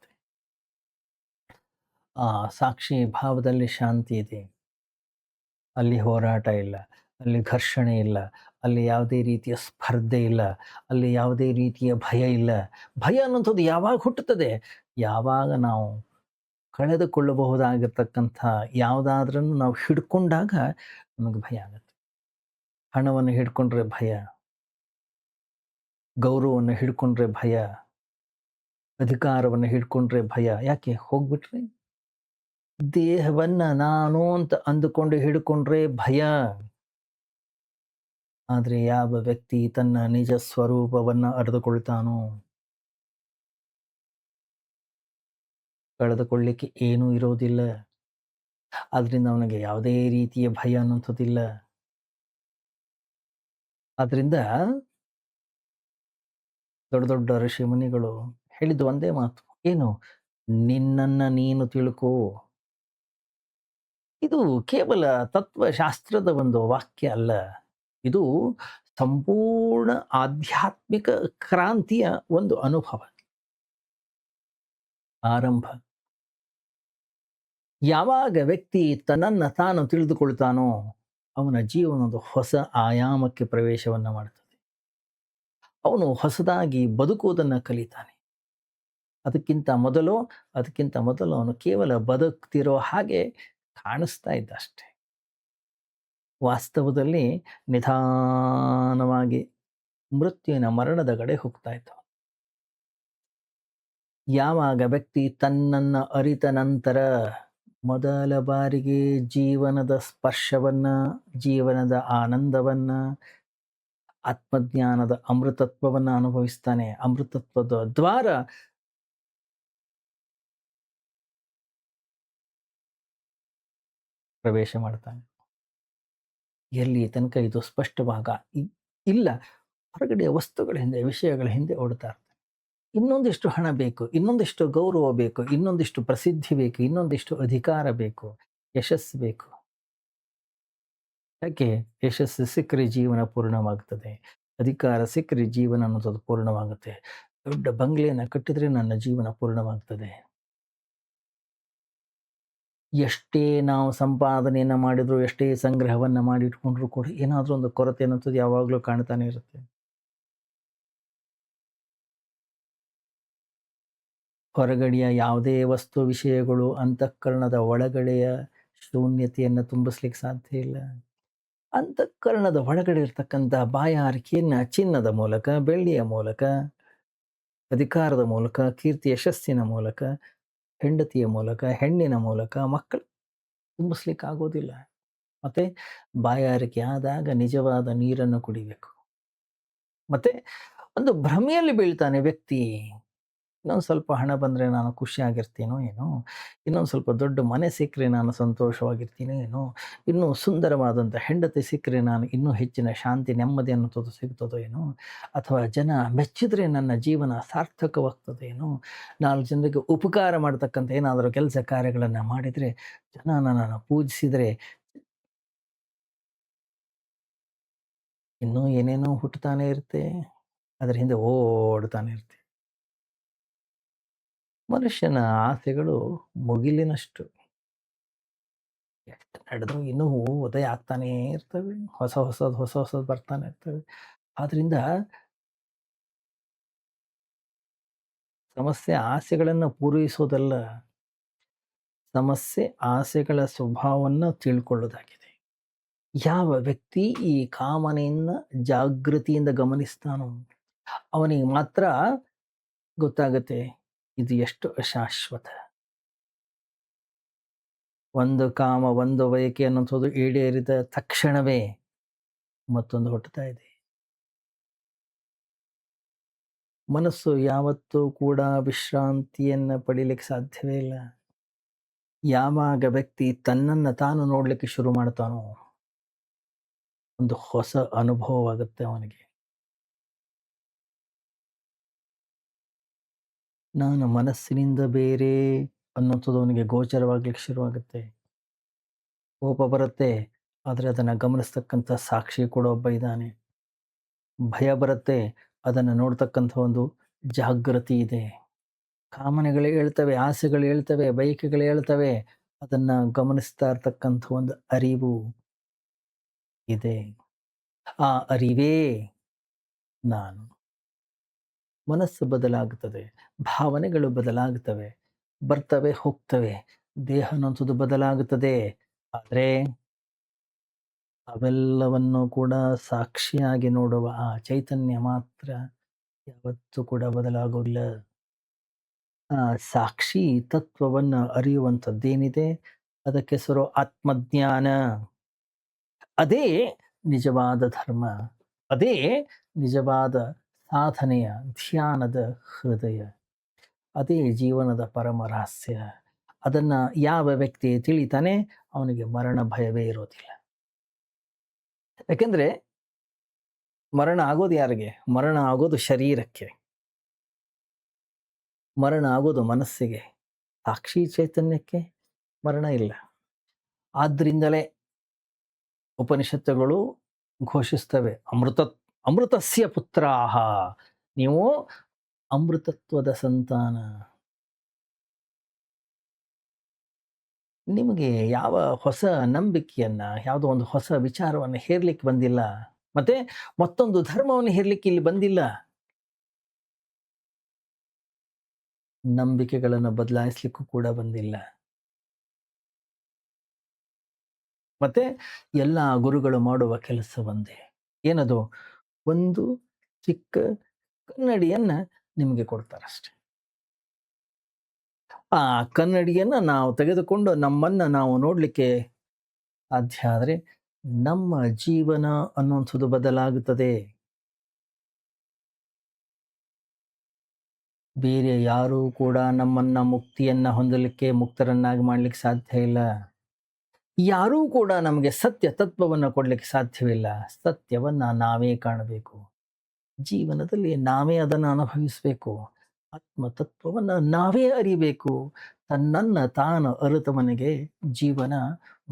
ಆ ಸಾಕ್ಷಿ ಭಾವದಲ್ಲಿ ಶಾಂತಿ ಇದೆ, ಅಲ್ಲಿ ಹೋರಾಟ ಇಲ್ಲ, ಅಲ್ಲಿ ಘರ್ಷಣೆ ಇಲ್ಲ, ಅಲ್ಲಿ ಯಾವುದೇ ರೀತಿಯ ಸ್ಪರ್ಧೆ ಇಲ್ಲ, ಅಲ್ಲಿ ಯಾವುದೇ ರೀತಿಯ ಭಯ ಇಲ್ಲ. ಭಯ ಅನ್ನುವಂಥದ್ದು ಯಾವಾಗ ಹುಟ್ಟುತ್ತದೆ? ಯಾವಾಗ ನಾವು ಕಳೆದುಕೊಳ್ಳಬಹುದಾಗಿರ್ತಕ್ಕಂಥ ಯಾವುದಾದ್ರನ್ನು ನಾವು ಹಿಡ್ಕೊಂಡಾಗ ನಮಗೆ ಭಯ ಆಗುತ್ತೆ. ಹಣವನ್ನು ಹಿಡ್ಕೊಂಡ್ರೆ ಭಯ, ಗೌರವವನ್ನು ಹಿಡ್ಕೊಂಡ್ರೆ ಭಯ, ಅಧಿಕಾರವನ್ನು ಹಿಡ್ಕೊಂಡ್ರೆ ಭಯ. ಯಾಕೆ? ಹೋಗ್ಬಿಟ್ರೆ ದೇಹವನ್ನ ನಾನು ಅಂತ ಅಂದುಕೊಂಡು ಹಿಡ್ಕೊಂಡ್ರೆ ಭಯ. ಆದರೆ ಯಾವ ವ್ಯಕ್ತಿ ತನ್ನ ನಿಜ ಸ್ವರೂಪವನ್ನ ಅರಿತುಕೊಳ್ತಾನೋ, ಕಳೆದುಕೊಳ್ಳಿಕ್ಕೆ ಏನೂ ಇರೋದಿಲ್ಲ. ಆದ್ರಿಂದ ಅವನಿಗೆ ಯಾವುದೇ ರೀತಿಯ ಭಯ ಅನ್ನುವಂಥದ್ದಿಲ್ಲ. ಆದ್ರಿಂದ ದೊಡ್ಡ ದೊಡ್ಡ ಋಷಿ ಮುನಿಗಳು ಹೇಳಿದ್ದು ಒಂದೇ ಮಾತು, ಏನು? ನಿನ್ನನ್ನ ನೀನು ತಿಳ್ಕೋ. ಇದು ಕೇವಲ ತತ್ವಶಾಸ್ತ್ರದ ಒಂದು ವಾಕ್ಯ ಅಲ್ಲ, ಇದು ಸಂಪೂರ್ಣ ಆಧ್ಯಾತ್ಮಿಕ ಕ್ರಾಂತಿಯ ಒಂದು ಅನುಭವ, ಆರಂಭ. ಯಾವಾಗ ವ್ಯಕ್ತಿ ತನ್ನನ್ನು ತಾನು ತಿಳಿದುಕೊಳ್ತಾನೋ, ಅವನ ಜೀವನದ ಹೊಸ ಆಯಾಮಕ್ಕೆ ಪ್ರವೇಶವನ್ನ ಮಾಡ್ತದೆ. ಅವನು ಹೊಸದಾಗಿ ಬದುಕುವುದನ್ನು ಕಲಿತಾನೆ. ಅದಕ್ಕಿಂತ ಮೊದಲು ಅವನು ಕೇವಲ ಬದುಕ್ತಿರೋ ಹಾಗೆ ಕಾಣಿಸ್ತಾ ಇದ್ದ ಅಷ್ಟೆ. ವಾಸ್ತವದಲ್ಲಿ ನಿಧಾನವಾಗಿ ಮೃತ್ಯುವಿನ ಮರಣದ ಕಡೆ ಹೋಗ್ತಾ ಇದ್ದ. ಯಾವಾಗ ವ್ಯಕ್ತಿ ತನ್ನನ್ನ ಅರಿತ ನಂತರ ಮೊದಲ ಬಾರಿಗೆ ಜೀವನದ ಸ್ಪರ್ಶವನ್ನ, ಜೀವನದ ಆನಂದವನ್ನ, ಆತ್ಮಜ್ಞಾನದ ಅಮೃತತ್ವವನ್ನ ಅನುಭವಿಸ್ತಾನೆ, ಅಮೃತತ್ವದ ದ್ವಾರ ಪ್ರವೇಶ ಮಾಡ್ತಾನೆ. ಎಲ್ಲಿ ತನಕ ಇದು ಸ್ಪಷ್ಟವಾಗ ಇಲ್ಲ, ಹೊರಗಡೆಯ ವಸ್ತುಗಳ ಹಿಂದೆ, ವಿಷಯಗಳ ಹಿಂದೆ ಓಡ್ತಾ ಇರ್ತಾನೆ. ಇನ್ನೊಂದಿಷ್ಟು ಹಣ ಬೇಕು, ಇನ್ನೊಂದಿಷ್ಟು ಗೌರವ ಬೇಕು, ಇನ್ನೊಂದಿಷ್ಟು ಪ್ರಸಿದ್ಧಿ ಬೇಕು, ಇನ್ನೊಂದಿಷ್ಟು ಅಧಿಕಾರ ಬೇಕು, ಯಶಸ್ಸು ಬೇಕು. ಯಾಕೆ? ಯಶಸ್ಸು ಸಿಕ್ಕರೆ ಜೀವನ ಪೂರ್ಣವಾಗ್ತದೆ, ಅಧಿಕಾರ ಸಿಕ್ಕರೆ ಜೀವನ ಅನ್ನೋದು ಪೂರ್ಣವಾಗುತ್ತೆ, ದೊಡ್ಡ ಬಂಗ್ಲೆಯನ್ನು ಕಟ್ಟಿದ್ರೆ ನನ್ನ ಜೀವನ ಪೂರ್ಣವಾಗ್ತದೆ. ಎಷ್ಟೇ ನಾವು ಸಂಪಾದನೆಯನ್ನು ಮಾಡಿದ್ರು, ಎಷ್ಟೇ ಸಂಗ್ರಹವನ್ನು ಮಾಡಿಟ್ಕೊಂಡ್ರು ಕೂಡ ಏನಾದರೂ ಒಂದು ಕೊರತೆ ಅನ್ನೋದು ಯಾವಾಗಲೂ ಕಾಣ್ತಾನೆ ಇರುತ್ತೆ. ಹೊರಗಡೆಯ ಯಾವುದೇ ವಸ್ತು ವಿಷಯಗಳು ಅಂತಃಕರಣದ ಒಳಗಡೆಯ ಶೂನ್ಯತೆಯನ್ನು ತುಂಬಿಸ್ಲಿಕ್ಕೆ ಸಾಧ್ಯ ಇಲ್ಲ. ಅಂತಃಕರಣದ ಒಳಗಡೆ ಇರ್ತಕ್ಕಂಥ ಬಾಯಾರಿಕೆಯನ್ನು ಚಿನ್ನದ ಮೂಲಕ, ಬೆಳ್ಳಿಯ ಮೂಲಕ, ಅಧಿಕಾರದ ಮೂಲಕ, ಕೀರ್ತಿ ಯಶಸ್ಸಿನ ಮೂಲಕ, ಹೆಂಡತಿಯ ಮೂಲಕ, ಹೆಣ್ಣಿನ ಮೂಲಕ, ಮಕ್ಕಳು ತುಂಬಿಸ್ಲಿಕ್ಕೆ ಆಗೋದಿಲ್ಲ. ಮತ್ತೆ ಬಾಯಾರಿಕೆ ಆದಾಗ ನಿಜವಾದ ನೀರನ್ನು ಕುಡಿಬೇಕು. ಮತ್ತೆ ಒಂದು ಭ್ರಮೆಯಲ್ಲಿ ಬೀಳ್ತಾನೆ ವ್ಯಕ್ತಿ. ಇನ್ನೊಂದು ಸ್ವಲ್ಪ ಹಣ ಬಂದರೆ ನಾನು ಖುಷಿಯಾಗಿರ್ತೀನೋ ಏನೋ, ಇನ್ನೊಂದು ಸ್ವಲ್ಪ ದೊಡ್ಡ ಮನೆ ಸಿಕ್ಕರೆ ನಾನು ಸಂತೋಷವಾಗಿರ್ತೀನೋ ಏನೋ, ಇನ್ನೂ ಸುಂದರವಾದಂಥ ಹೆಂಡತಿ ಸಿಕ್ಕರೆ ನಾನು ಇನ್ನೂ ಹೆಚ್ಚಿನ ಶಾಂತಿ ನೆಮ್ಮದಿ ಅನ್ನೋದು ಸಿಗ್ತದೋ ಏನೋ, ಅಥವಾ ಜನ ಮೆಚ್ಚಿದ್ರೆ ನನ್ನ ಜೀವನ ಸಾರ್ಥಕವಾಗ್ತದೆ ಏನೋ, 4 ಜನರಿಗೆ ಉಪಕಾರ ಮಾಡ್ತಕ್ಕಂಥ ಏನಾದರೂ ಕೆಲಸ ಕಾರ್ಯಗಳನ್ನು ಮಾಡಿದರೆ, ಜನ ನನ್ನನ್ನು ಪೂಜಿಸಿದರೆ, ಇನ್ನೂ ಏನೇನೋ ಹುಟ್ಟುತ್ತಾನೆ ಇರುತ್ತೆ, ಅದರ ಹಿಂದೆ ಓಡ್ತಾನೆ ಇರ್ತೀವಿ. ಮನುಷ್ಯನ ಆಸೆಗಳು ಮುಗಿಲಿನಷ್ಟು. ಎಷ್ಟು ನಡೆದ್ರು ಇನ್ನೂ ಉದಯ ಆಗ್ತಾನೇ ಇರ್ತವೆ, ಹೊಸ ಹೊಸದು ಬರ್ತಾನೆ ಇರ್ತವೆ. ಆದ್ರಿಂದ ಸಮಸ್ಯೆ ಆಸೆಗಳನ್ನು ಪೂರೈಸೋದಲ್ಲ, ಸಮಸ್ಯೆ ಆಸೆಗಳ ಸ್ವಭಾವವನ್ನು ತಿಳ್ಕೊಳ್ಳೋದಾಗಿದೆ. ಯಾವ ವ್ಯಕ್ತಿ ಈ ಕಾಮನೆಯನ್ನ ಜಾಗೃತಿಯಿಂದ ಗಮನಿಸ್ತಾನೋ ಅವನಿಗೆ ಮಾತ್ರ ಗೊತ್ತಾಗುತ್ತೆ ಇದು ಎಷ್ಟು ಅಶಾಶ್ವತ. ಒಂದು ಕಾಮ, ಒಂದು ಬಯಕೆ ಅನ್ನುವಂಥದ್ದು ಈಡೇರಿದ ತಕ್ಷಣವೇ ಮತ್ತೊಂದು ಹುಟ್ಟುತ್ತಾ ಇದೆ. ಮನಸ್ಸು ಯಾವತ್ತೂ ಕೂಡ ವಿಶ್ರಾಂತಿಯನ್ನ ಪಡೀಲಿಕ್ಕೆ ಸಾಧ್ಯವೇ ಇಲ್ಲ. ಯಾವಾಗ ವ್ಯಕ್ತಿ ತನ್ನನ್ನು ತಾನು ನೋಡ್ಲಿಕ್ಕೆ ಶುರು ಮಾಡ್ತಾನೋ, ಒಂದು ಹೊಸ ಅನುಭವವಾಗುತ್ತೆ ಅವನಿಗೆ. ನಾನು ಮನಸ್ಸಿನಿಂದ ಬೇರೆ ಅನ್ನುವಂಥದ್ದು ಅವನಿಗೆ ಗೋಚರವಾಗ್ಲಿಕ್ಕೆ ಶುರುವಾಗುತ್ತೆ. ಕೋಪ ಬರುತ್ತೆ, ಆದರೆ ಅದನ್ನು ಗಮನಿಸ್ತಕ್ಕಂಥ ಸಾಕ್ಷಿ ಕೂಡ ಒಬ್ಬ ಇದ್ದಾನೆ. ಭಯ ಬರುತ್ತೆ, ಅದನ್ನು ನೋಡ್ತಕ್ಕಂಥ ಒಂದು ಜಾಗೃತಿ ಇದೆ. ಕಾಮನೆಗಳು ಹೇಳ್ತವೆ, ಆಸೆಗಳು ಹೇಳ್ತವೆ, ಬಯಕೆಗಳು ಹೇಳ್ತವೆ, ಅದನ್ನ ಗಮನಿಸ್ತಾ ಇರ್ತಕ್ಕಂಥ ಒಂದು ಅರಿವು ಇದೆ. ಆ ಅರಿವೇ ನಾನು. ಮನಸ್ಸು ಬದಲಾಗುತ್ತದೆ, ಭಾವನೆಗಳು ಬದಲಾಗುತ್ತವೆ, ಬರ್ತವೆ ಹೋಗ್ತವೆ, ದೇಹ ಅನ್ನುವಂಥದ್ದು ಬದಲಾಗುತ್ತದೆ. ಆದರೆ ಅವೆಲ್ಲವನ್ನು ಕೂಡ ಸಾಕ್ಷಿಯಾಗಿ ನೋಡುವ ಆ ಚೈತನ್ಯ ಮಾತ್ರ ಯಾವತ್ತೂ ಕೂಡ ಬದಲಾಗೋದಿಲ್ಲ. ಆ ಸಾಕ್ಷಿ ತತ್ವವನ್ನ ಅರಿಯುವಂಥದ್ದೇನಿದೆ, ಅದಕ್ಕೆ ಹೆಸರು ಆತ್ಮಜ್ಞಾನ. ಅದೇ ನಿಜವಾದ ಧರ್ಮ, ಅದೇ ನಿಜವಾದ ಸಾಧನೆಯ ಧ್ಯಾನದ ಹೃದಯ, ಅದೇ ಜೀವನದ ಪರಮ ರಹಸ್ಯ. ಅದನ್ನ ಯಾವ ವ್ಯಕ್ತಿ ತಿಳಿತಾನೆ ಅವನಿಗೆ ಮರಣ ಭಯವೇ ಇರೋದಿಲ್ಲ. ಯಾಕೆಂದ್ರೆ ಮರಣ ಆಗೋದು ಯಾರಿಗೆ? ಮರಣ ಆಗೋದು ಶರೀರಕ್ಕೆ, ಮರಣ ಆಗೋದು ಮನಸ್ಸಿಗೆ. ಸಾಕ್ಷಿ ಚೈತನ್ಯಕ್ಕೆ ಮರಣ ಇಲ್ಲ. ಆದ್ರಿಂದಲೇ ಉಪನಿಷತ್ತುಗಳು ಘೋಷಿಸ್ತವೆ, ಅಮೃತಸ್ಯ ಪುತ್ರಾಹ, ನೀವು ಅಮೃತತ್ವದ ಸಂತಾನ. ನಿಮಗೆ ಯಾವ ಹೊಸ ನಂಬಿಕೆಯನ್ನ, ಯಾವುದೋ ಒಂದು ಹೊಸ ವಿಚಾರವನ್ನು ಹೇರ್ಲಿಕ್ಕೆ ಬಂದಿಲ್ಲ, ಮತ್ತೆ ಮತ್ತೊಂದು ಧರ್ಮವನ್ನು ಹೇರ್ಲಿಕ್ಕೆ ಇಲ್ಲಿ ಬಂದಿಲ್ಲ. ನಂಬಿಕೆಗಳನ್ನು ಬದಲಾಯಿಸ್ಲಿಕ್ಕೂ ಕೂಡ ಬಂದಿಲ್ಲ. ಮತ್ತೆ ಎಲ್ಲ ಗುರುಗಳು ಮಾಡುವ ಕೆಲಸ ಒಂದೇ. ಏನದು? ಒಂದು ಚಿಕ್ಕ ಕನ್ನಡಿಯನ್ನ ನಿಮಗೆ ಕೊಡ್ತಾರಷ್ಟೆ. ಆ ಕನ್ನಡಿಯನ್ನ ನಾವು ತೆಗೆದುಕೊಂಡು ನಮ್ಮನ್ನ ನಾವು ನೋಡ್ಲಿಕ್ಕೆ ಸಾಧ್ಯ ಆದರೆ ನಮ್ಮ ಜೀವನ ಅನ್ನುವಂಥದ್ದು ಬದಲಾಗುತ್ತದೆ. ಬೇರೆ ಯಾರೂ ಕೂಡ ನಮ್ಮನ್ನ ಮುಕ್ತಿಯನ್ನ ಹೊಂದಲಿಕ್ಕೆ, ಮುಕ್ತರನ್ನಾಗಿ ಮಾಡ್ಲಿಕ್ಕೆ ಸಾಧ್ಯ ಇಲ್ಲ. ಯಾರೂ ಕೂಡ ನಮಗೆ ಸತ್ಯ ತತ್ವವನ್ನು ಕೊಡ್ಲಿಕ್ಕೆ ಸಾಧ್ಯವಿಲ್ಲ. ಸತ್ಯವನ್ನ ನಾವೇ ಕಾಣಬೇಕು. ಜೀವನದಲ್ಲಿ ನಾವೇ ಅದನ್ನು ಅನುಭವಿಸಬೇಕು. ಆತ್ಮ ತತ್ವವನ್ನು ನಾವೇ ಅರಿಬೇಕು. ತನ್ನನ್ನ ತಾನು ಅರಿತವನಿಗೆ ಜೀವನ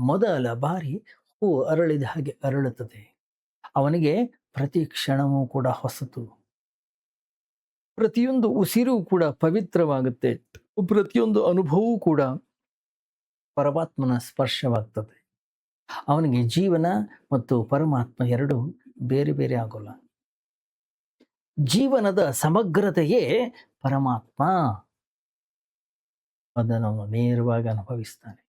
ಮೊದಲ ಬಾರಿ ಹೂ ಅರಳಿದ ಹಾಗೆ ಅರಳುತ್ತದೆ. ಅವನಿಗೆ ಪ್ರತಿ ಕ್ಷಣವೂ ಕೂಡ ಹೊಸತು. ಪ್ರತಿಯೊಂದು ಉಸಿರು ಕೂಡ ಪವಿತ್ರವಾಗುತ್ತೆ. ಪ್ರತಿಯೊಂದು ಅನುಭವವೂ ಕೂಡ ಪರಮಾತ್ಮನ ಸ್ಪರ್ಶವಾಗ್ತದೆ. ಅವನಿಗೆ ಜೀವನ ಮತ್ತು ಪರಮಾತ್ಮ ಎರಡು ಬೇರೆ ಬೇರೆ ಆಗೋಲ್ಲ. ಜೀವನದ ಸಮಗ್ರತೆಯೇ ಪರಮಾತ್ಮ. ಅದನ್ನು ಅವನು ನೇರವಾಗಿ ಅನುಭವಿಸ್ತಾನೆ.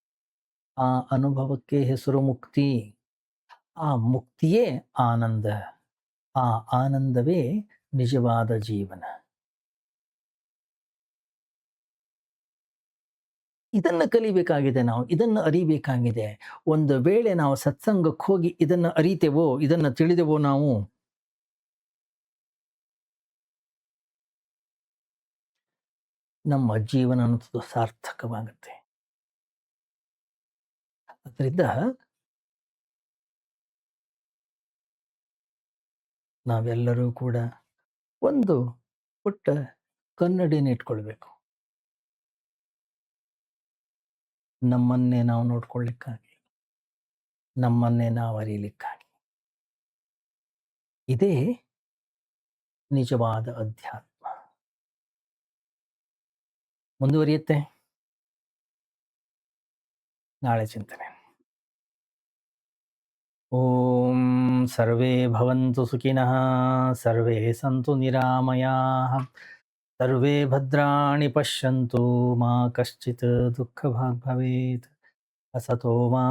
ಆ ಅನುಭವಕ್ಕೆ ಹೆಸರು ಮುಕ್ತಿ. ಆ ಮುಕ್ತಿಯೇ ಆನಂದ. ಆ ಆನಂದವೇ ನಿಜವಾದ ಜೀವನ. ಇದನ್ನು ಕಲಿಬೇಕಾಗಿದೆ, ನಾವು ಇದನ್ನು ಅರಿಬೇಕಾಗಿದೆ. ಒಂದು ವೇಳೆ ನಾವು ಸತ್ಸಂಗಕ್ಕೆ ಹೋಗಿ ಇದನ್ನು ಅರಿತೇವೋ, ಇದನ್ನು ತಿಳಿದೆವೋ, ನಾವು ನಮ್ಮ ಜೀವನ ಅನ್ನೋದು ಸಾರ್ಥಕವಾಗುತ್ತೆ. ಅದರಿಂದ ನಾವೆಲ್ಲರೂ ಕೂಡ ಒಂದು ಪುಟ್ಟ ಕನ್ನಡಿನ ಇಟ್ಕೊಳ್ಬೇಕು. ನಮ್ಮನ್ನೇ ನಾವು ನೋಡ್ಕೊಳ್ಳಿಕ್ಕಾಗಿ, ನಮ್ಮನ್ನೇ ನಾವು ಅರಿಯಲಿಕ್ಕಾಗಿ. ಇದೇ ನಿಜವಾದ ಅಧ್ಯಾತ್ಮ. ಮುಂದುವರಿಯುತ್ತೆ ನಾಳೆ ಚಿಂತನೆ. ಓಂ ಸರ್ವೇ ಭವಂತು ಸುಖಿನಃ, ಸರ್ವೇ ಸಂತು ನಿರಾಮಯಾಃ, ಸರ್ವೇ ಭದ್ರಾಣಿ ಪಶ್ಯಂತು, ಮಾ ಕಶ್ಚಿತ್ ದುಃಖಭಾಗ್ ಭವೇತ್. ಅಸತೋ ಮಾ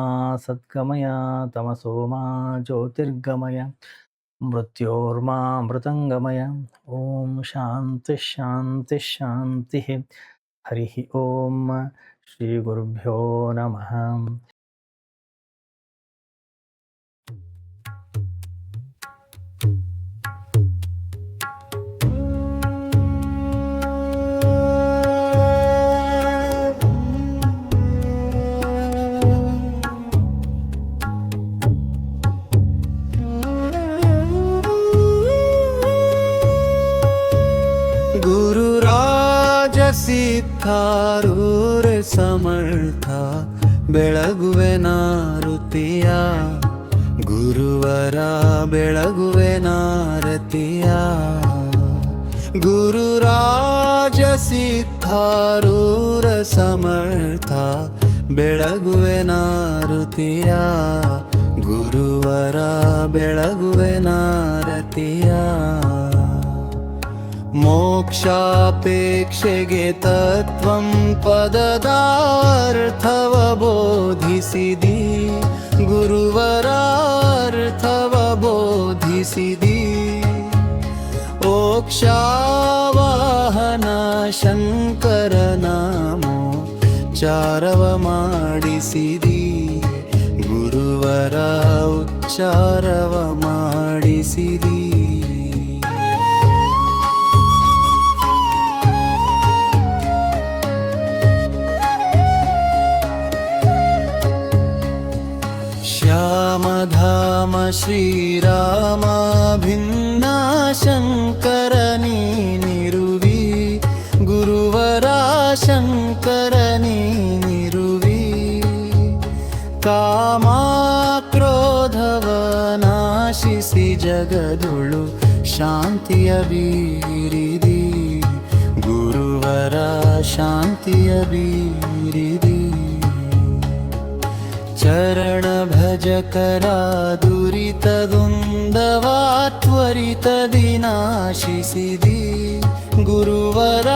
ಸದ್ಗಮಯ, ತಮಸೋ ಮಾ ಜ್ಯೋತಿರ್ಗಮಯ, ಮೃತ್ಯೋರ್ಮಾ ಮೃತಂಗಮಯ. ಓಂ ಶಾಂತಿ ಶಾಂತಿ ಶಾಂತಿ. ಹರಿ ಓಂ. ಶ್ರೀ ಗುರುಭ್ಯೋ ನಮಃ. ಗುರುರಾಜ ಸಿದ್ಧಾರೂರ ಸಮರ್ಥ ಬೆಳಗುವೆ ನಾರುತಿಯ ಗುರುವರ ಬೆಳಗುವೆ ನಾರತಿಯ. ಗುರುರಾಜ ಸಿದ್ಧಾರೂರ ಸಮರ್ಥ ಬೆಳಗುವೆ ನಾರುತಿಯ ಗುರುವರ ಬೆಳಗುವೆ ನಾರತಿಯ. ಮೋಕ್ಷಾಪೇಕ್ಷೆಗೆ ತತ್ವಂ ಪದದಾರ್ಥವ ಬೋಧಿಸಿದಿ ಗುರುವರಾರ್ಥವ ಬೋಧಿಸಿದಿ. ಓಕ್ಷಾವಾಹನ ಶಂಕರ ನಾಮೋ ಚಾರವ ಮಾಡಿಸಿದಿ ಗುರುವರ ಉಚ್ಚಾರವ ಮಾಡಿಸಿದಿ. ಶ್ಯಾಮಧಾಮ ಶ್ರೀರಾಮ ಭಿನ್ನ ಶಂಕರ ನೀನಿರುವಿ ಗುರುವರ ಶಂಕರ ನೀನಿರುವಿ. ಕಾಮ ಕ್ರೋಧವ ನಾಶಿಸಿ ಜಗದುಳು ಶಾಂತಿಯ ಬೀರಿದಿ ಗುರುವರ ಶಾಂತಿಯ ಬೀರಿದಿ. ಚರಣ ಭಜಕರ ದುರಿತದುಂದವ ತ್ವರಿತದಿ ನಾಶಿಸಿದಿ ಗುರುವರ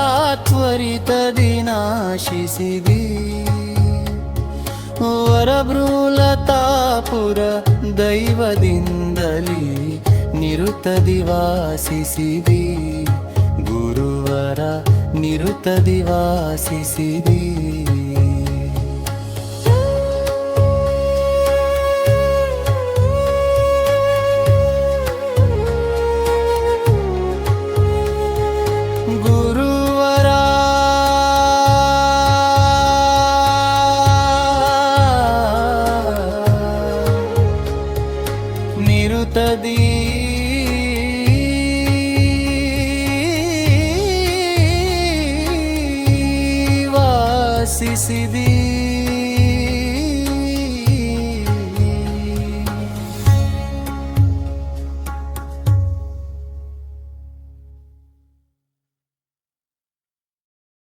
ತ್ವರಿತದಿ ನಾಶಿಸಿದಿ. ವರಭೃಲತಾಪುರ ದೈವದಿಂದಲಿ ನಿರುತದಿ ವಾಸಿಸಿದಿ ಗುರುವರ ನಿರುತದಿ ವಾಸಿಸಿದಿ. ನಿರುತದಿ ವಾಸಿಸಿದಿ